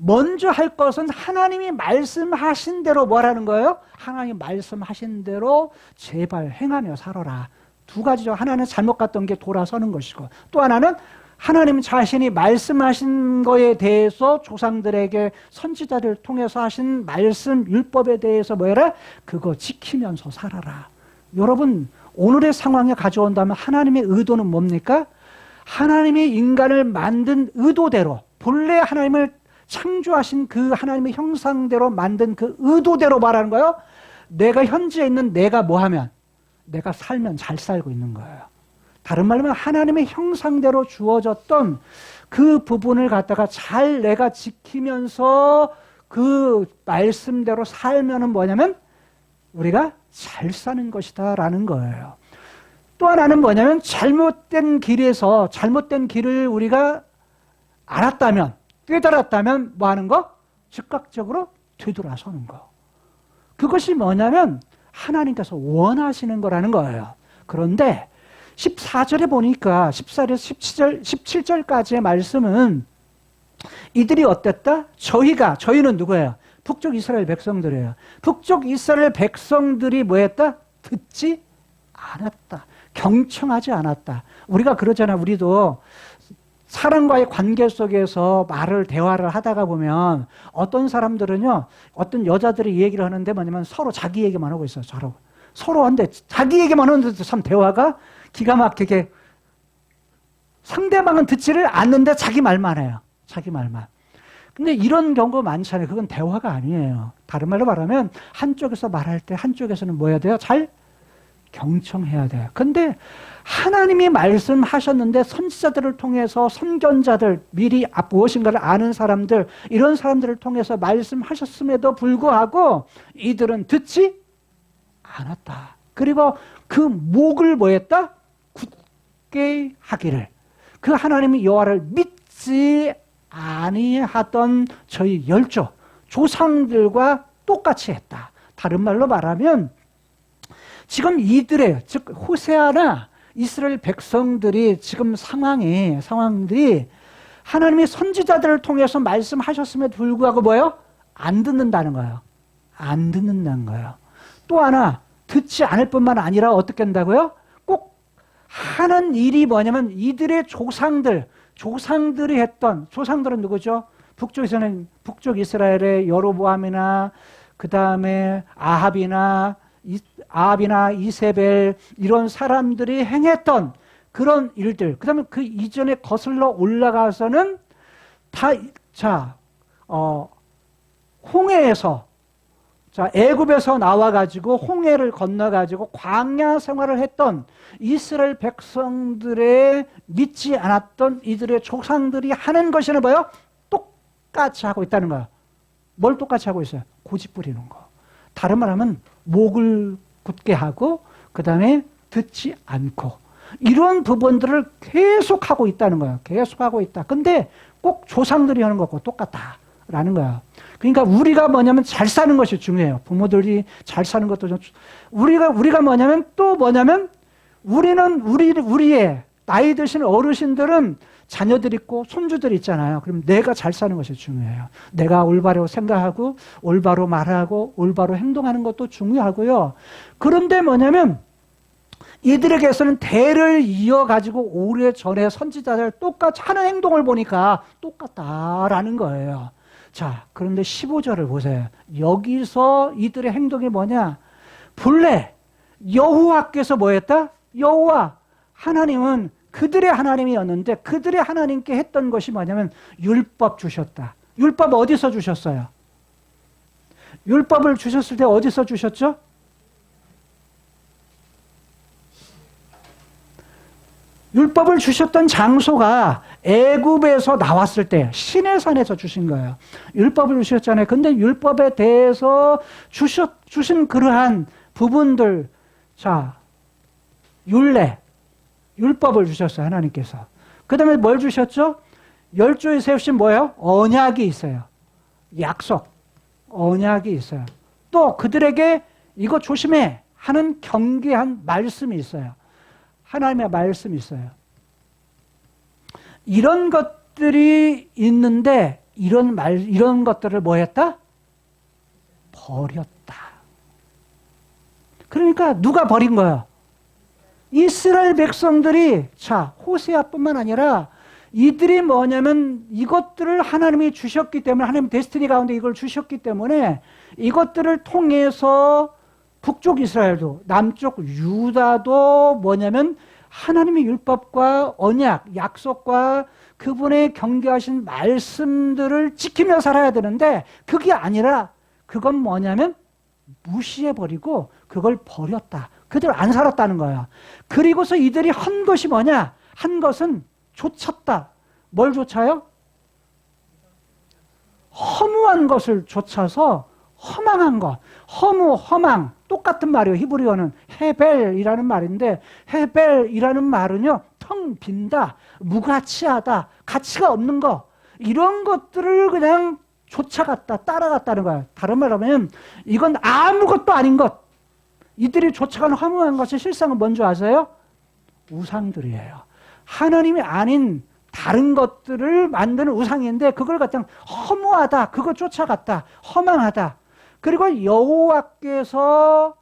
먼저 할 것은 하나님이 말씀하신 대로 뭐라는 거예요? 하나님이 말씀하신 대로 제발 행하며 살아라. 두 가지죠. 하나는 잘못 갔던 게 돌아서는 것이고, 또 하나는 하나님 자신이 말씀하신 거에 대해서 조상들에게 선지자를 통해서 하신 말씀, 율법에 대해서 뭐라? 그거 지키면서 살아라. 여러분, 오늘의 상황에 가져온다면 하나님의 의도는 뭡니까? 하나님이 인간을 만든 의도대로, 본래 하나님을 창조하신 그 하나님의 형상대로 만든 그 의도대로 말하는 거예요. 내가 현재 있는 내가 뭐하면? 내가 살면 잘 살고 있는 거예요. 다른 말로 하면 하나님의 형상대로 주어졌던 그 부분을 갖다가 잘 내가 지키면서 그 말씀대로 살면은 뭐냐면 우리가 잘 사는 것이다 라는 거예요. 또 하나는 뭐냐면 잘못된 길을 우리가 알았다면, 깨달았다면 뭐 하는 거? 즉각적으로 되돌아서는 거. 그것이 뭐냐면 하나님께서 원하시는 거라는 거예요. 그런데 14절에 보니까 14절에서 17절까지의 말씀은 이들이 어땠다? 저희는 누구예요? 북쪽 이스라엘 백성들이에요. 북쪽 이스라엘 백성들이 뭐 했다? 듣지 않았다. 경청하지 않았다. 우리가 그러잖아. 우리도 사람과의 관계 속에서 대화를 하다가 보면 어떤 사람들은요, 어떤 여자들이 얘기를 하는데 뭐냐면 서로 자기 얘기만 하고 있어요. 서로 한데 자기 얘기만 하는데도 참 대화가 기가 막히게 상대방은 듣지를 않는데 자기 말만 해요. 자기 말만. 근데 이런 경우가 많잖아요. 그건 대화가 아니에요. 다른 말로 말하면 한쪽에서 말할 때 한쪽에서는 뭐 해야 돼요? 잘 경청해야 돼요. 근데 하나님이 말씀하셨는데 선지자들을 통해서 선견자들, 미리 무엇인가를 아는 사람들, 이런 사람들을 통해서 말씀하셨음에도 불구하고 이들은 듣지 않았다. 그리고 그 목을 뭐했다? 굳게 하기를. 그 하나님이 여호와를 믿지 아니하던 저희 열조, 조상들과 똑같이 했다. 다른 말로 말하면 지금 이들의, 즉 호세아나 이스라엘 백성들이 지금 상황들이 하나님이 선지자들을 통해서 말씀하셨음에도 불구하고 뭐예요? 안 듣는다는 거예요. 안 듣는다는 거예요. 또 하나, 듣지 않을 뿐만 아니라 어떻게 한다고요? 꼭 하는 일이 뭐냐면 이들의 조상들이 했던, 조상들은 누구죠? 북쪽에서는 북쪽 이스라엘의 여로보암이나 그 다음에 아합이나 이세벨 이런 사람들이 행했던 그런 일들, 그 다음에 그 이전에 거슬러 올라가서는 홍해에서, 애굽에서 나와가지고 홍해를 건너가지고 광야 생활을 했던 이스라엘 백성들의 믿지 않았던 이들의 조상들이 하는 것이는 뭐예요? 똑같이 하고 있다는 거예요. 뭘 똑같이 하고 있어요? 고집 부리는 거. 다른 말하면 목을 굳게 하고 그 다음에 듣지 않고 이런 부분들을 계속하고 있다는 거예요. 계속하고 있다. 근데 꼭 조상들이 하는 것과 똑같다라는 거예요. 그러니까 우리가 뭐냐면 잘 사는 것이 중요해요. 부모들이 잘 사는 것도 좀 우리가 뭐냐면 또 뭐냐면 우리의 나이 드신 어르신들은 자녀들 있고 손주들 있잖아요. 그럼 내가 잘 사는 것이 중요해요. 내가 올바로 생각하고 올바로 말하고 올바로 행동하는 것도 중요하고요. 그런데 뭐냐면 이들에게서는 대를 이어가지고 오래전에 선지자들 똑같이 하는 행동을 보니까 똑같다라는 거예요. 자, 그런데 15절을 보세요. 여기서 이들의 행동이 뭐냐? 본래 여호와께서 뭐였다? 여호와 하나님은 그들의 하나님이었는데 그들의 하나님께 했던 것이 뭐냐면 율법 주셨다. 율법 어디서 주셨어요? 율법을 주셨을 때 어디서 주셨죠? 율법을 주셨던 장소가 애굽에서 나왔을 때 시내산에서 주신 거예요. 율법을 주셨잖아요. 근데 율법에 대해서 주신 그러한 부분들, 율법을 주셨어요. 하나님께서. 그 다음에 뭘 주셨죠? 열조에 세우신 뭐예요? 언약이 있어요. 약속. 언약이 있어요. 또 그들에게 이거 조심해 하는 경계한 말씀이 있어요. 하나님의 말씀이 있어요. 이런 것들이 있는데 이런 것들을 뭐 했다? 버렸다. 그러니까 누가 버린 거예요? 이스라엘 백성들이, 호세아뿐만 아니라 이들이 뭐냐면 이것들을 하나님이 주셨기 때문에, 하나님 데스티니 가운데 이걸 주셨기 때문에 이것들을 통해서 북쪽 이스라엘도 남쪽 유다도 뭐냐면 하나님의 율법과 언약, 약속과 그분의 경계하신 말씀들을 지키며 살아야 되는데 그게 아니라 그건 뭐냐면 무시해버리고 그걸 버렸다. 그들 안 살았다는 거야. 그리고서 이들이 한 것이 뭐냐? 한 것은 좇았다. 뭘 좇아요? 허무한 것을 좇아서 허망한 것. 허망. 똑같은 말이에요. 히브리어는 헤벨이라는 말인데 헤벨이라는 말은요. 텅 빈다. 무가치하다. 가치가 없는 거. 이런 것들을 그냥 쫓아갔다. 따라갔다는 거예요. 다른 말로 하면 이건 아무것도 아닌 것. 이들이 쫓아가는 허무한 것이 실상은 뭔지 아세요? 우상들이에요. 하나님이 아닌 다른 것들을 만드는 우상인데 그걸 갖다 허무하다. 그거 쫓아갔다. 허망하다. 그리고 여호와께서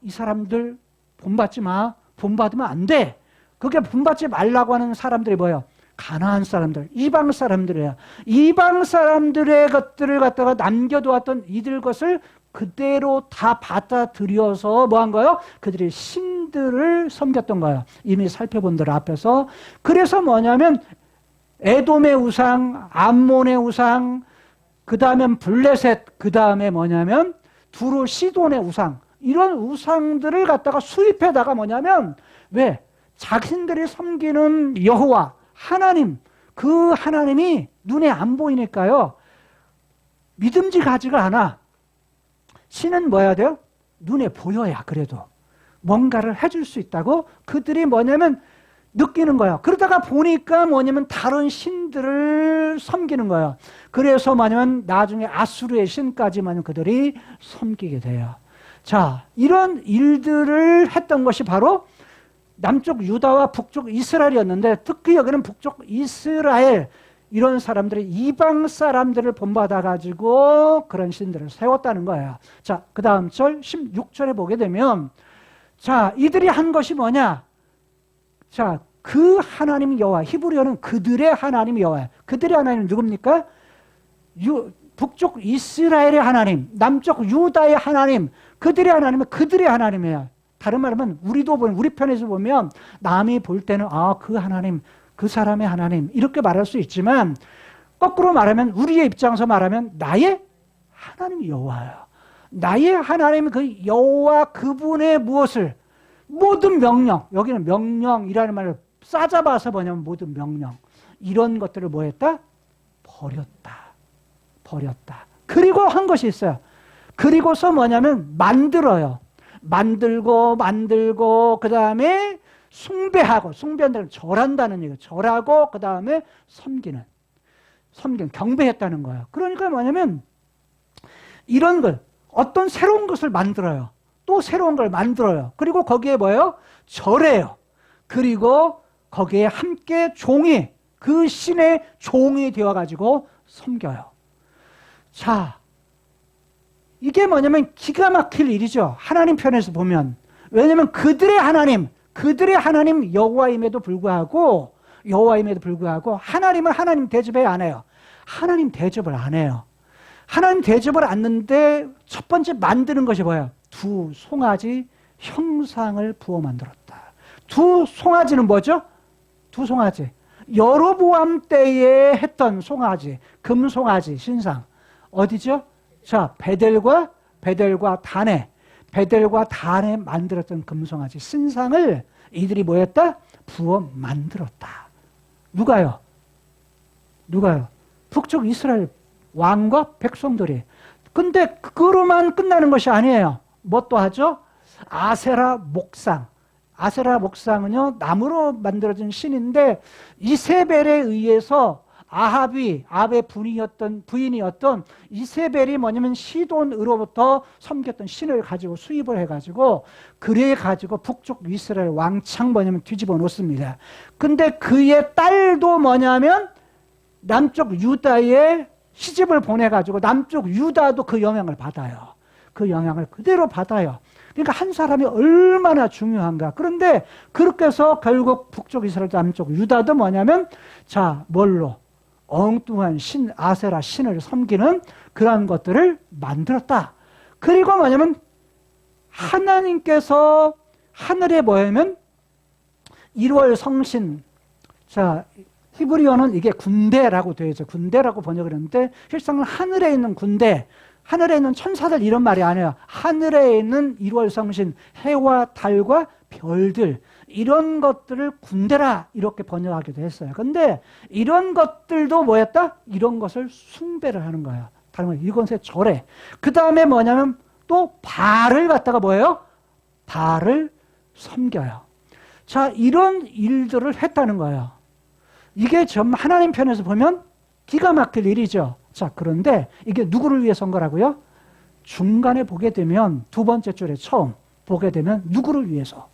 이 사람들 본받지 마. 본받으면 안 돼. 그게 본받지 말라고 하는 사람들이 뭐예요? 가나안 사람들, 이방 사람들이에요. 이방 사람들의 것들을 갖다가 남겨두었던 이들 것을 그대로 다 받아들여서 뭐 한 거예요? 그들이 신들을 섬겼던 거예요. 이미 살펴본 들 앞에서. 그래서 뭐냐면 에돔의 우상, 암몬의 우상, 그 다음엔 블레셋, 그 다음에 뭐냐면 두로 시돈의 우상, 이런 우상들을 갖다가 수입해다가 뭐냐면 왜? 자신들이 섬기는 여호와 하나님, 그 하나님이 눈에 안 보이니까요. 믿음직하지가 않아. 신은 뭐 해야 돼요? 눈에 보여야 그래도 뭔가를 해줄 수 있다고 그들이 뭐냐면 느끼는 거예요. 그러다가 보니까 뭐냐면 다른 신들을 섬기는 거예요. 그래서 뭐냐면 나중에 아수르의 신까지 뭐냐면 그들이 섬기게 돼요. 자, 이런 일들을 했던 것이 바로 남쪽 유다와 북쪽 이스라엘이었는데 특히 여기는 북쪽 이스라엘 이런 사람들이 이방 사람들을 본받아 가지고 그런 신들을 세웠다는 거예요. 자, 그 다음 절 16절에 보게 되면 자, 이들이 한 것이 뭐냐? 자, 그 하나님 여호와, 히브리어는 그들의 하나님 여호와. 그들의 하나님은 누굽니까? 북쪽 이스라엘의 하나님, 남쪽 유다의 하나님, 그들의 하나님은 그들의 하나님이에요. 다른 말하면 우리도 보면 우리 편에서 보면 남이 볼 때는 아, 그 하나님, 그 사람의 하나님 이렇게 말할 수 있지만 거꾸로 말하면 우리의 입장에서 말하면 나의 하나님 여호와예요. 나의 하나님 그 여호와 그분의 무엇을 모든 명령, 여기는 명령이라는 말을 싸잡아서 뭐냐면 모든 명령 이런 것들을 뭐 했다? 버렸다. 그리고 한 것이 있어요. 그리고서 뭐냐면 만들어요. 만들고 그 다음에 숭배한다는 절한다는 얘기예요. 절하고 그 다음에 섬기는 경배했다는 거예요. 그러니까 뭐냐면 이런 걸 어떤 새로운 것을 만들어요. 또 새로운 걸 만들어요. 그리고 거기에 뭐예요? 절해요. 그리고 거기에 함께 그 신의 종이 되어가지고 섬겨요. 자, 이게 뭐냐면 기가 막힐 일이죠. 하나님 편에서 보면. 왜냐하면 그들의 하나님 여호와임에도 불구하고 하나님은 하나님 대접을 안 해요. 하나님 대접을 안 해요. 하나님 대접을 안 하는데 첫 번째 만드는 것이 뭐예요? 두 송아지 형상을 부어 만들었다. 두 송아지는 뭐죠? 두 송아지. 여로보암 때에 했던 송아지, 금송아지 신상. 어디죠? 자, 베델과 단에 만들었던 금송아지 신상을 이들이 뭐 했다? 부어 만들었다. 누가요? 북쪽 이스라엘 왕과 백성들이. 근데 그거로만 끝나는 것이 아니에요. 뭐 또 하죠? 아세라 목상은요, 나무로 만들어진 신인데 이세벨에 의해서 아합의 부인이었던 이세벨이 뭐냐면 시돈으로부터 섬겼던 신을 가지고 수입을 해가지고 그래가지고 북쪽 이스라엘 왕창 뭐냐면 뒤집어 놓습니다. 근데 그의 딸도 뭐냐면 남쪽 유다에 시집을 보내가지고 남쪽 유다도 그 영향을 받아요. 그 영향을 그대로 받아요. 그러니까 한 사람이 얼마나 중요한가. 그런데 그렇게 해서 결국 북쪽 이스라엘 남쪽 유다도 뭐냐면 자, 뭘로? 엉뚱한 신, 아세라 신을 섬기는 그러한 것들을 만들었다. 그리고 뭐냐면 하나님께서 하늘에 뭐냐면 1월 성신, 자, 히브리어는 이게 군대라고 되어 있어요. 군대라고 번역을 했는데 실상은 하늘에 있는 군대, 하늘에 있는 천사들 이런 말이 아니에요. 하늘에 있는 1월 성신, 해와 달과 별들 이런 것들을 군대라 이렇게 번역하기도 했어요. 근데 이런 것들도 뭐였다? 이런 것을 숭배를 하는 거예요. 다른 말 이것의 절에. 그 다음에 뭐냐면 또 바알을 갖다가 뭐예요? 바알을 섬겨요. 자, 이런 일들을 했다는 거예요. 이게 좀 하나님 편에서 보면 기가 막힐 일이죠. 자, 그런데 이게 누구를 위해서 한 거라고요? 중간에 보게 되면 두 번째 줄에 처음 보게 되면 누구를 위해서?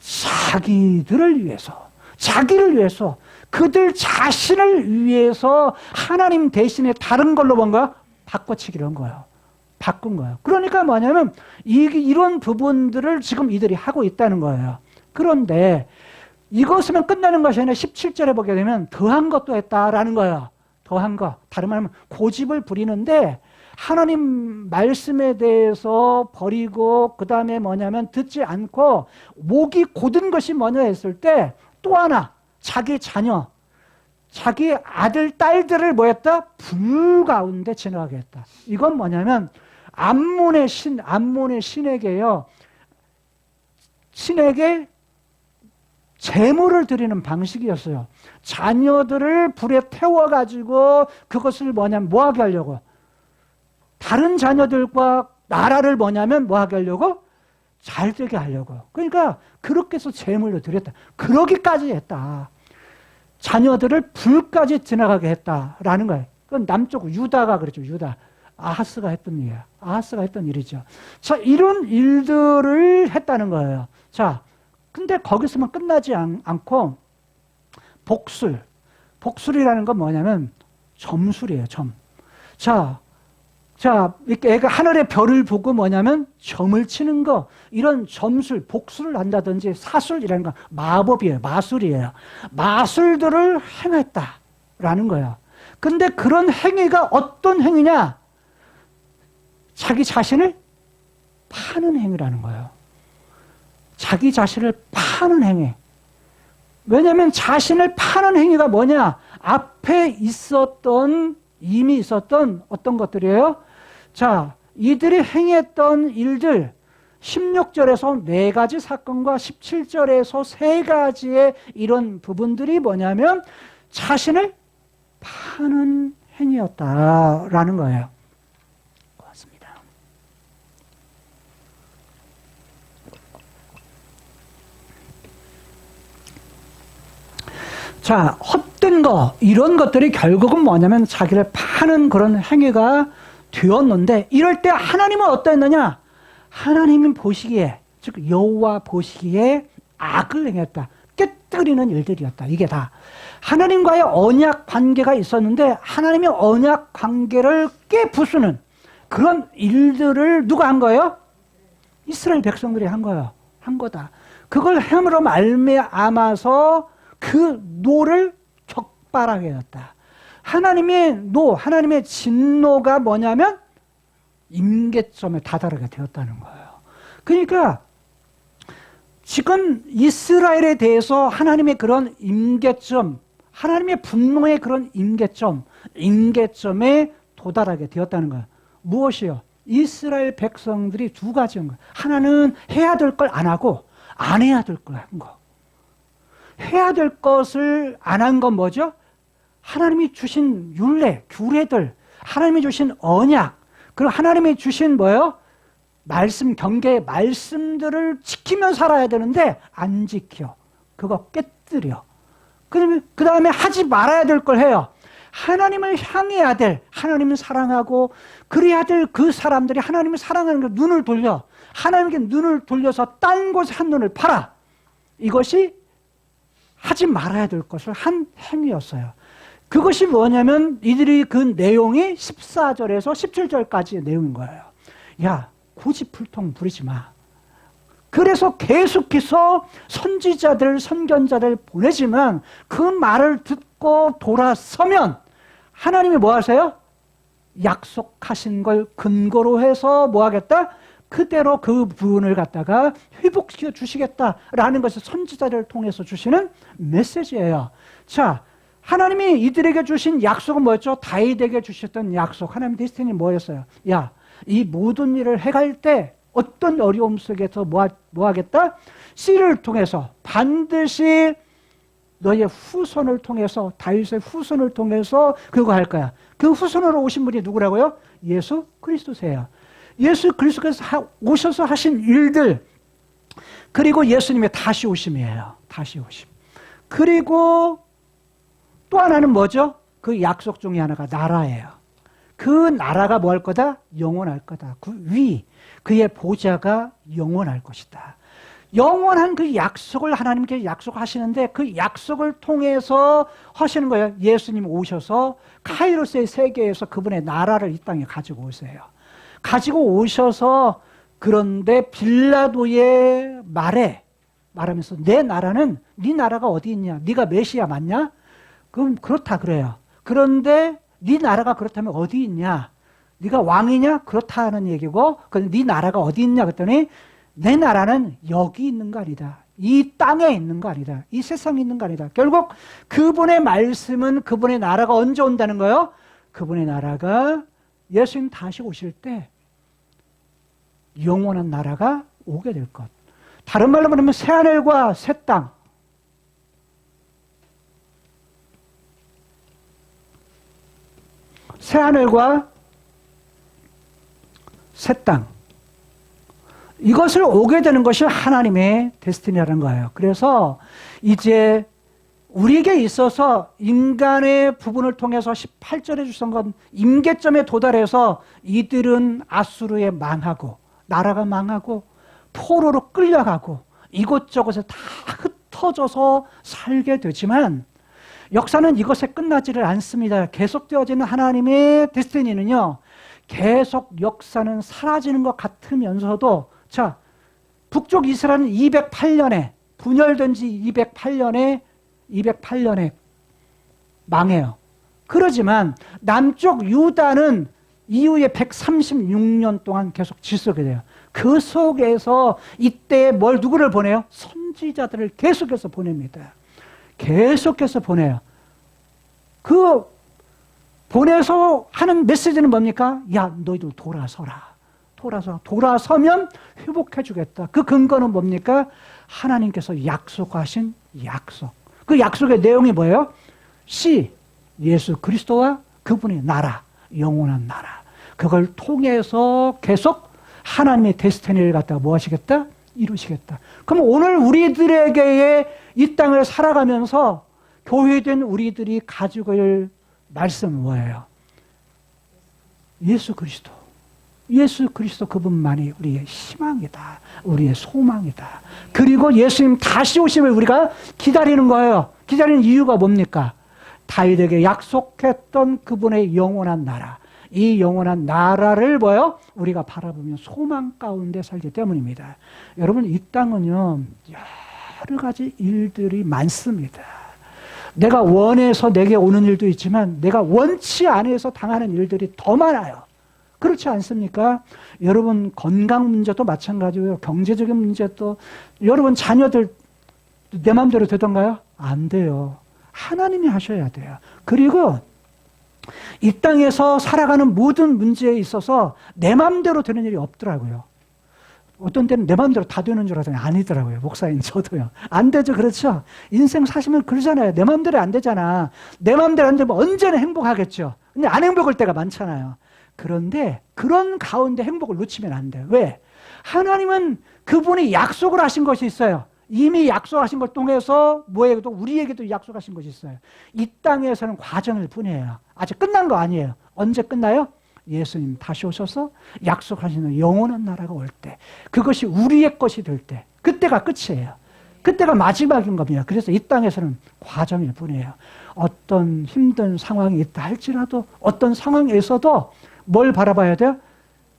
자기를 위해서 그들 자신을 위해서 하나님 대신에 다른 걸로 뭔가 바꿔치기를 한 거예요. 바꾼 거예요. 그러니까 뭐냐면 이런 부분들을 지금 이들이 하고 있다는 거예요. 그런데 이것으면 끝나는 것이 아니라 17절에 보게 되면 더한 것도 했다라는 거예요. 더한 거. 다른 말하면 고집을 부리는데 하나님 말씀에 대해서 버리고 그 다음에 뭐냐면 듣지 않고 목이 곧은 것이 뭐냐 했을 때 또 하나 자기 자녀, 자기 아들, 딸들을 뭐 했다? 불 가운데 지나가게 했다. 이건 뭐냐면 암몬의 신에게요, 신에게 제물을 드리는 방식이었어요. 자녀들을 불에 태워가지고 그것을 뭐하게 하려고? 다른 자녀들과 나라를 뭐하게 하려고? 잘 되게 하려고. 그러니까 그렇게 해서 제물로 드렸다. 그러기까지 했다. 자녀들을 불까지 지나가게 했다라는 거예요. 그건 남쪽 유다가 그랬죠. 유다. 아하스가 했던 일이에요. 아하스가 했던 일이죠. 자, 이런 일들을 했다는 거예요. 자, 근데 거기서만 끝나지 않고 복술이라는 건 뭐냐면 점술이에요. 점. 자, 이렇게 애가 하늘의 별을 보고 뭐냐면 점을 치는 거, 이런 점술, 복술을 한다든지 사술이라는 건 마법이에요. 마술이에요. 마술들을 행했다라는 거예요. 근데 그런 행위가 어떤 행위냐? 자기 자신을 파는 행위라는 거예요. 자기 자신을 파는 행위. 왜냐하면 자신을 파는 행위가 뭐냐? 앞에 이미 있었던 어떤 것들이에요? 자, 이들이 행했던 일들, 16절에서 4가지 사건과 17절에서 3가지의 이런 부분들이 뭐냐면 자신을 파는 행위였다라는 거예요. 고맙습니다. 자, 헛된 거, 이런 것들이 결국은 뭐냐면 자기를 파는 그런 행위가 되었는데, 이럴 때 하나님은 어떠했느냐? 하나님은 보시기에, 즉 여호와 보시기에 악을 행했다. 깨뜨리는 일들이었다. 이게 다 하나님과의 언약 관계가 있었는데 하나님의 언약 관계를 깨부수는 그런 일들을 누가 한 거예요? 이스라엘 백성들이 한 거예요. 한 거다. 그걸 함으로 말미암아서 그 노를 적발하게 되었다. 하나님의 진노가 뭐냐면 임계점에 다다르게 되었다는 거예요. 그러니까 지금 이스라엘에 대해서 하나님의 그런 임계점, 하나님의 분노의 그런 임계점에 도달하게 되었다는 거예요. 무엇이요? 이스라엘 백성들이 2가지인 거예요. 하나는 해야 될 걸 안 하고 안 해야 될 걸 한 거. 해야 될 것을 안 한 건 뭐죠? 하나님이 주신 율례, 규례들, 하나님이 주신 언약, 그리고 하나님이 주신 뭐예요? 말씀, 경계의 말씀들을 지키면 살아야 되는데 안 지켜. 그거 깨뜨려. 그 다음에 하지 말아야 될 걸 해요. 하나님을 향해야 될, 하나님을 사랑하고 그래야 될 그 사람들이 하나님을 사랑하는 게 눈을 돌려. 하나님께 눈을 돌려서 딴 곳에 한눈을 팔아. 이것이 하지 말아야 될 것을 한 행위였어요. 그것이 뭐냐면 이들이 그 내용이 14절에서 17절까지의 내용인 거예요. 야, 고집불통 부리지 마. 그래서 계속해서 선지자들, 선견자들 보내지만 그 말을 듣고 돌아서면 하나님이 뭐 하세요? 약속하신 걸 근거로 해서 뭐 하겠다? 그대로 그 부분을 갖다가 회복시켜 주시겠다라는 것을 선지자를 통해서 주시는 메시지예요. 자, 하나님이 이들에게 주신 약속은 뭐였죠? 다윗에게 주셨던 약속. 하나님 데스티니 뭐였어요? 야, 이 모든 일을 해갈 때 어떤 어려움 속에서 뭐 하겠다? 씨를 통해서 반드시 너의 후손을 통해서, 다윗의 후손을 통해서 그거 할 거야. 그 후손으로 오신 분이 누구라고요? 예수 그리스도세요. 예수 그리스도께서 오셔서 하신 일들, 그리고 예수님의 다시 오심이에요. 다시 오심. 그리고 또 하나는 뭐죠? 그 약속 중에 하나가 나라예요. 그 나라가 뭐 할 거다? 영원할 거다. 그 위, 그의 보좌가 영원할 것이다. 영원한 그 약속을 하나님께 약속하시는데 그 약속을 통해서 하시는 거예요. 예수님 오셔서 카이로스의 세계에서 그분의 나라를 이 땅에 가지고 오세요. 가지고 오셔서, 그런데 빌라도의 말하면서 내 나라는, 네 나라가 어디 있냐? 네가 메시아 맞냐? 그럼 그렇다 그래요. 그런데 네 나라가 그렇다면 어디 있냐? 네가 왕이냐? 그렇다는 얘기고, 근데 네 나라가 어디 있냐? 그랬더니 내 나라는 여기 있는 거 아니다. 이 땅에 있는 거 아니다. 이 세상에 있는 거 아니다. 결국 그분의 말씀은, 그분의 나라가 언제 온다는 거예요? 그분의 나라가 예수님 다시 오실 때 영원한 나라가 오게 될 것. 다른 말로 말하면 새하늘과 새 땅. 새하늘과 새 땅. 이것을 오게 되는 것이 하나님의 데스티니라는 거예요. 그래서 이제 우리에게 있어서 인간의 부분을 통해서 18절에 주신 건 임계점에 도달해서 이들은 아수르에 망하고 나라가 망하고 포로로 끌려가고 이곳저곳에 다 흩어져서 살게 되지만 역사는 이것에 끝나지를 않습니다. 계속되어지는 하나님의 데스티니는요, 계속 역사는 사라지는 것 같으면서도, 자, 북쪽 이스라엘은 208년에, 분열된 지 208년에 망해요. 그러지만 남쪽 유다는 이후에 136년 동안 계속 지속이 돼요. 그 속에서 이때 누구를 보내요? 선지자들을 계속해서 보냅니다. 계속해서 보내요. 그 보내서 하는 메시지는 뭡니까? 야, 너희들 돌아서라. 돌아서면 회복해 주겠다. 그 근거는 뭡니까? 하나님께서 약속하신 약속. 그 약속의 내용이 뭐예요? 예수 그리스도와 그분의 나라, 영원한 나라. 그걸 통해서 계속 하나님의 데스티니를 갖다가 뭐 하시겠다? 이루시겠다. 그럼 오늘 우리들에게의 이 땅을 살아가면서 교회된 우리들이 가지고 있는 말씀은 뭐예요? 예수 그리스도 그분만이 우리의 희망이다. 우리의 소망이다. 그리고 예수님 다시 오심을 우리가 기다리는 거예요. 기다리는 이유가 뭡니까? 다윗에게 약속했던 그분의 영원한 나라. 이 영원한 나라를 뭐요? 우리가 바라보면 소망 가운데 살기 때문입니다. 여러분, 이 땅은요, 여러 가지 일들이 많습니다. 내가 원해서 내게 오는 일도 있지만 내가 원치 않아서 당하는 일들이 더 많아요. 그렇지 않습니까? 여러분, 건강 문제도 마찬가지고요. 경제적인 문제도, 여러분 자녀들 내 마음대로 되던가요? 안 돼요. 하나님이 하셔야 돼요. 그리고 이 땅에서 살아가는 모든 문제에 있어서 내 마음대로 되는 일이 없더라고요. 어떤 때는 내 마음대로 다 되는 줄 알았더니 아니더라고요. 목사님, 저도요. 안 되죠. 그렇죠? 인생 사시면 그러잖아요. 내 마음대로 안 되잖아. 내 마음대로 안 되면 언제나 행복하겠죠. 근데 안 행복할 때가 많잖아요. 그런데 그런 가운데 행복을 놓치면 안 돼요. 왜? 하나님은 그분이 약속을 하신 것이 있어요. 이미 약속하신 걸 통해서 우리에게도 약속하신 것이 있어요. 이 땅에서는 과정일 뿐이에요. 아직 끝난 거 아니에요. 언제 끝나요? 예수님 다시 오셔서 약속하시는 영원한 나라가 올 때, 그것이 우리의 것이 될 때, 그때가 끝이에요. 그때가 마지막인 겁니다. 그래서 이 땅에서는 과정일 뿐이에요. 어떤 힘든 상황이 있다 할지라도 어떤 상황에서도 뭘 바라봐야 돼요?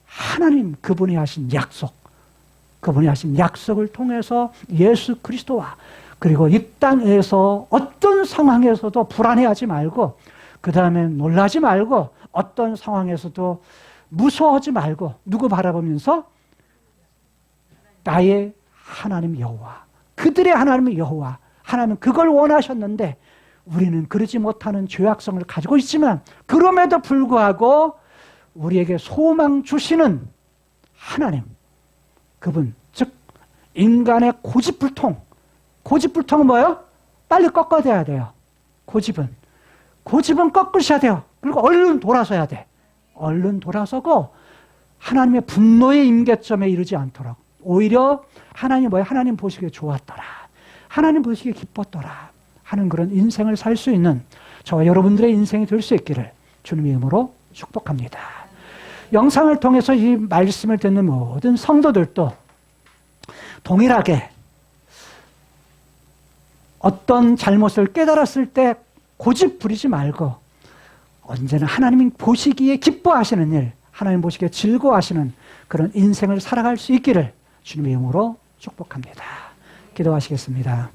하나님 그분이 하신 약속, 그분이 하신 약속을 통해서 예수 그리스도와, 그리고 이 땅에서 어떤 상황에서도 불안해하지 말고, 그 다음에 놀라지 말고, 어떤 상황에서도 무서워하지 말고, 누구 바라보면서? 나의 하나님 여호와, 그들의 하나님 여호와. 하나님은 그걸 원하셨는데 우리는 그러지 못하는 죄악성을 가지고 있지만, 그럼에도 불구하고 우리에게 소망 주시는 하나님, 그분, 즉 인간의 고집불통은 뭐예요? 빨리 꺾어야 돼요. 고집은 꺾으셔야 돼요. 그리고 얼른 돌아서야 돼. 얼른 돌아서고 하나님의 분노의 임계점에 이르지 않도록, 오히려 하나님 뭐예요? 하나님 보시기에 좋았더라, 하나님 보시기에 기뻤더라 하는 그런 인생을 살 수 있는 저와 여러분들의 인생이 될 수 있기를 주님의 이름으로 축복합니다. 영상을 통해서 이 말씀을 듣는 모든 성도들도 동일하게 어떤 잘못을 깨달았을 때 고집 부리지 말고 언제나 하나님 보시기에 기뻐하시는 일, 하나님 보시기에 즐거워하시는 그런 인생을 살아갈 수 있기를 주님의 이름으로 축복합니다. 기도하시겠습니다.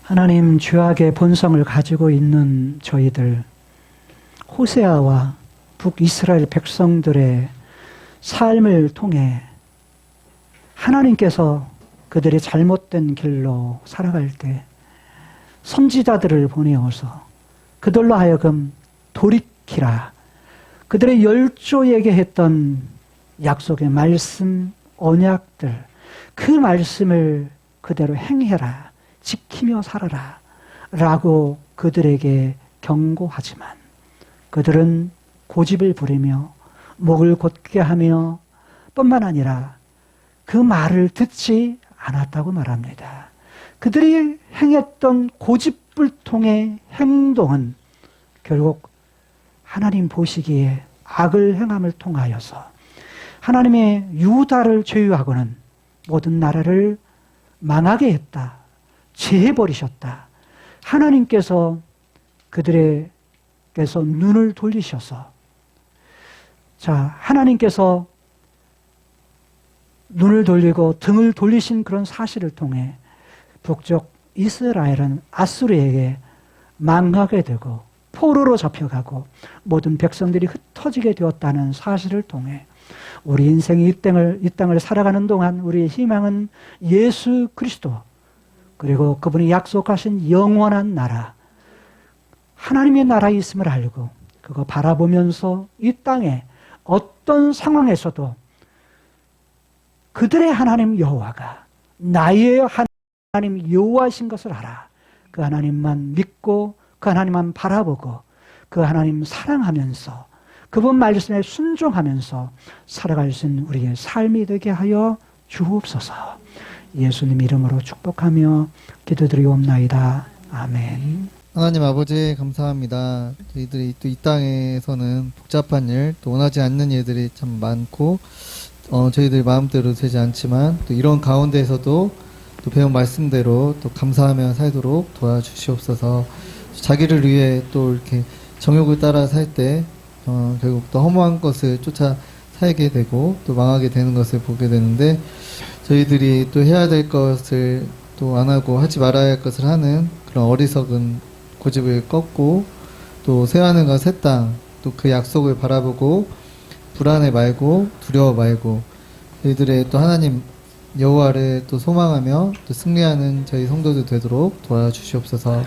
하나님, 죄악의 본성을 가지고 있는 저희들, 호세아와 북이스라엘 백성들의 삶을 통해 하나님께서 그들의 잘못된 길로 살아갈 때 선지자들을 보내어서 그들로 하여금 돌이키라, 그들의 열조에게 했던 약속의 말씀, 언약들, 그 말씀을 그대로 행해라, 지키며 살아라 라고 그들에게 경고하지만 그들은 고집을 부리며 목을 곧게 하며 뿐만 아니라 그 말을 듣지 않았다고 말합니다. 그들이 행했던 고집불통의 행동은 결국 하나님 보시기에 악을 행함을 통하여서 하나님의 유다를 제외하고는 모든 나라를 망하게 했다. 제해버리셨다. 하나님께서 그들에게서 눈을 돌리셔서 하나님께서 눈을 돌리고 등을 돌리신 그런 사실을 통해 북쪽 이스라엘은 아수르에게 망하게 되고 포로로 잡혀가고 모든 백성들이 흩어지게 되었다는 사실을 통해 우리 인생이 이 땅을 살아가는 동안 우리의 희망은 예수 그리스도 그리고 그분이 약속하신 영원한 나라 하나님의 나라에 있음을 알고 그거 바라보면서 이 땅에 어떤 상황에서도 그들의 하나님 여호와가 나의 하나님 여호와이신 것을 알아. 그 하나님만 믿고 그 하나님만 바라보고 그 하나님 사랑하면서 그분 말씀에 순종하면서 살아갈 수 있는 우리의 삶이 되게 하여 주옵소서. 예수님 이름으로 축복하며 기도드리옵나이다. 아멘. 하나님 아버지 감사합니다. 저희들이 또 이 땅에서는 복잡한 일, 또 원하지 않는 일들이 참 많고 저희들 마음대로 되지 않지만 또 이런 가운데에서도 또 배운 말씀대로 또 감사하며 살도록 도와주시옵소서. 자기를 위해 또 이렇게 정욕을 따라 살 때 결국 또 허무한 것을 쫓아 살게 되고 또 망하게 되는 것을 보게 되는데 저희들이 또 해야 될 것을 또 안 하고 하지 말아야 할 것을 하는 그런 어리석은 고집을 꺾고 또 새하늘과 새 땅 또 그 약속을 바라보고 불안해 말고 두려워 말고 저희들의 또 하나님 여호와를 또 소망하며 또 승리하는 저희 성도들 되도록 도와주시옵소서.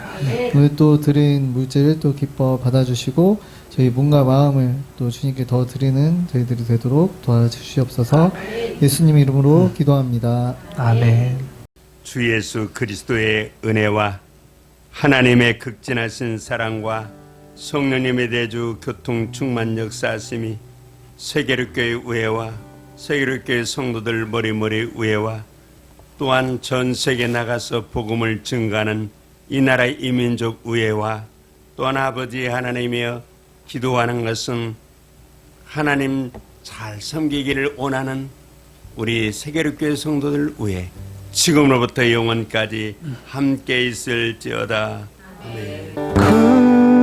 오늘 또 드린 물질을 또 기뻐 받아주시고 저희 몸과 마음을 또 주님께 더 드리는 저희들이 되도록 도와주시옵소서. 예수님 이름으로 기도합니다. 아멘. 주 예수 그리스도의 은혜와 하나님의 극진하신 사랑과 성령님의 대주 교통 충만 역사하심이 세계력교회 의회와 세계력교회 성도들 머리머리 의회와 또한 전 세계 나가서 복음을 증가하는 이 나라의 이민족 의회와 또한 아버지 하나님이여 기도하는 것은 하나님 잘 섬기기를 원하는 우리 세계력교회 성도들 의회 지금으로부터 영원까지 함께 있을지어다. 아멘.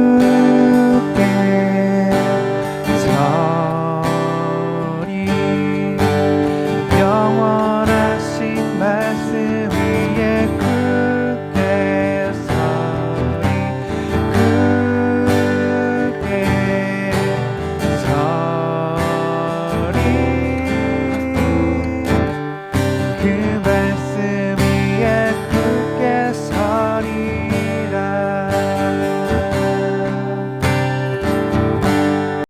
영원하신 말씀 위에 굳게 서리 굳게 서리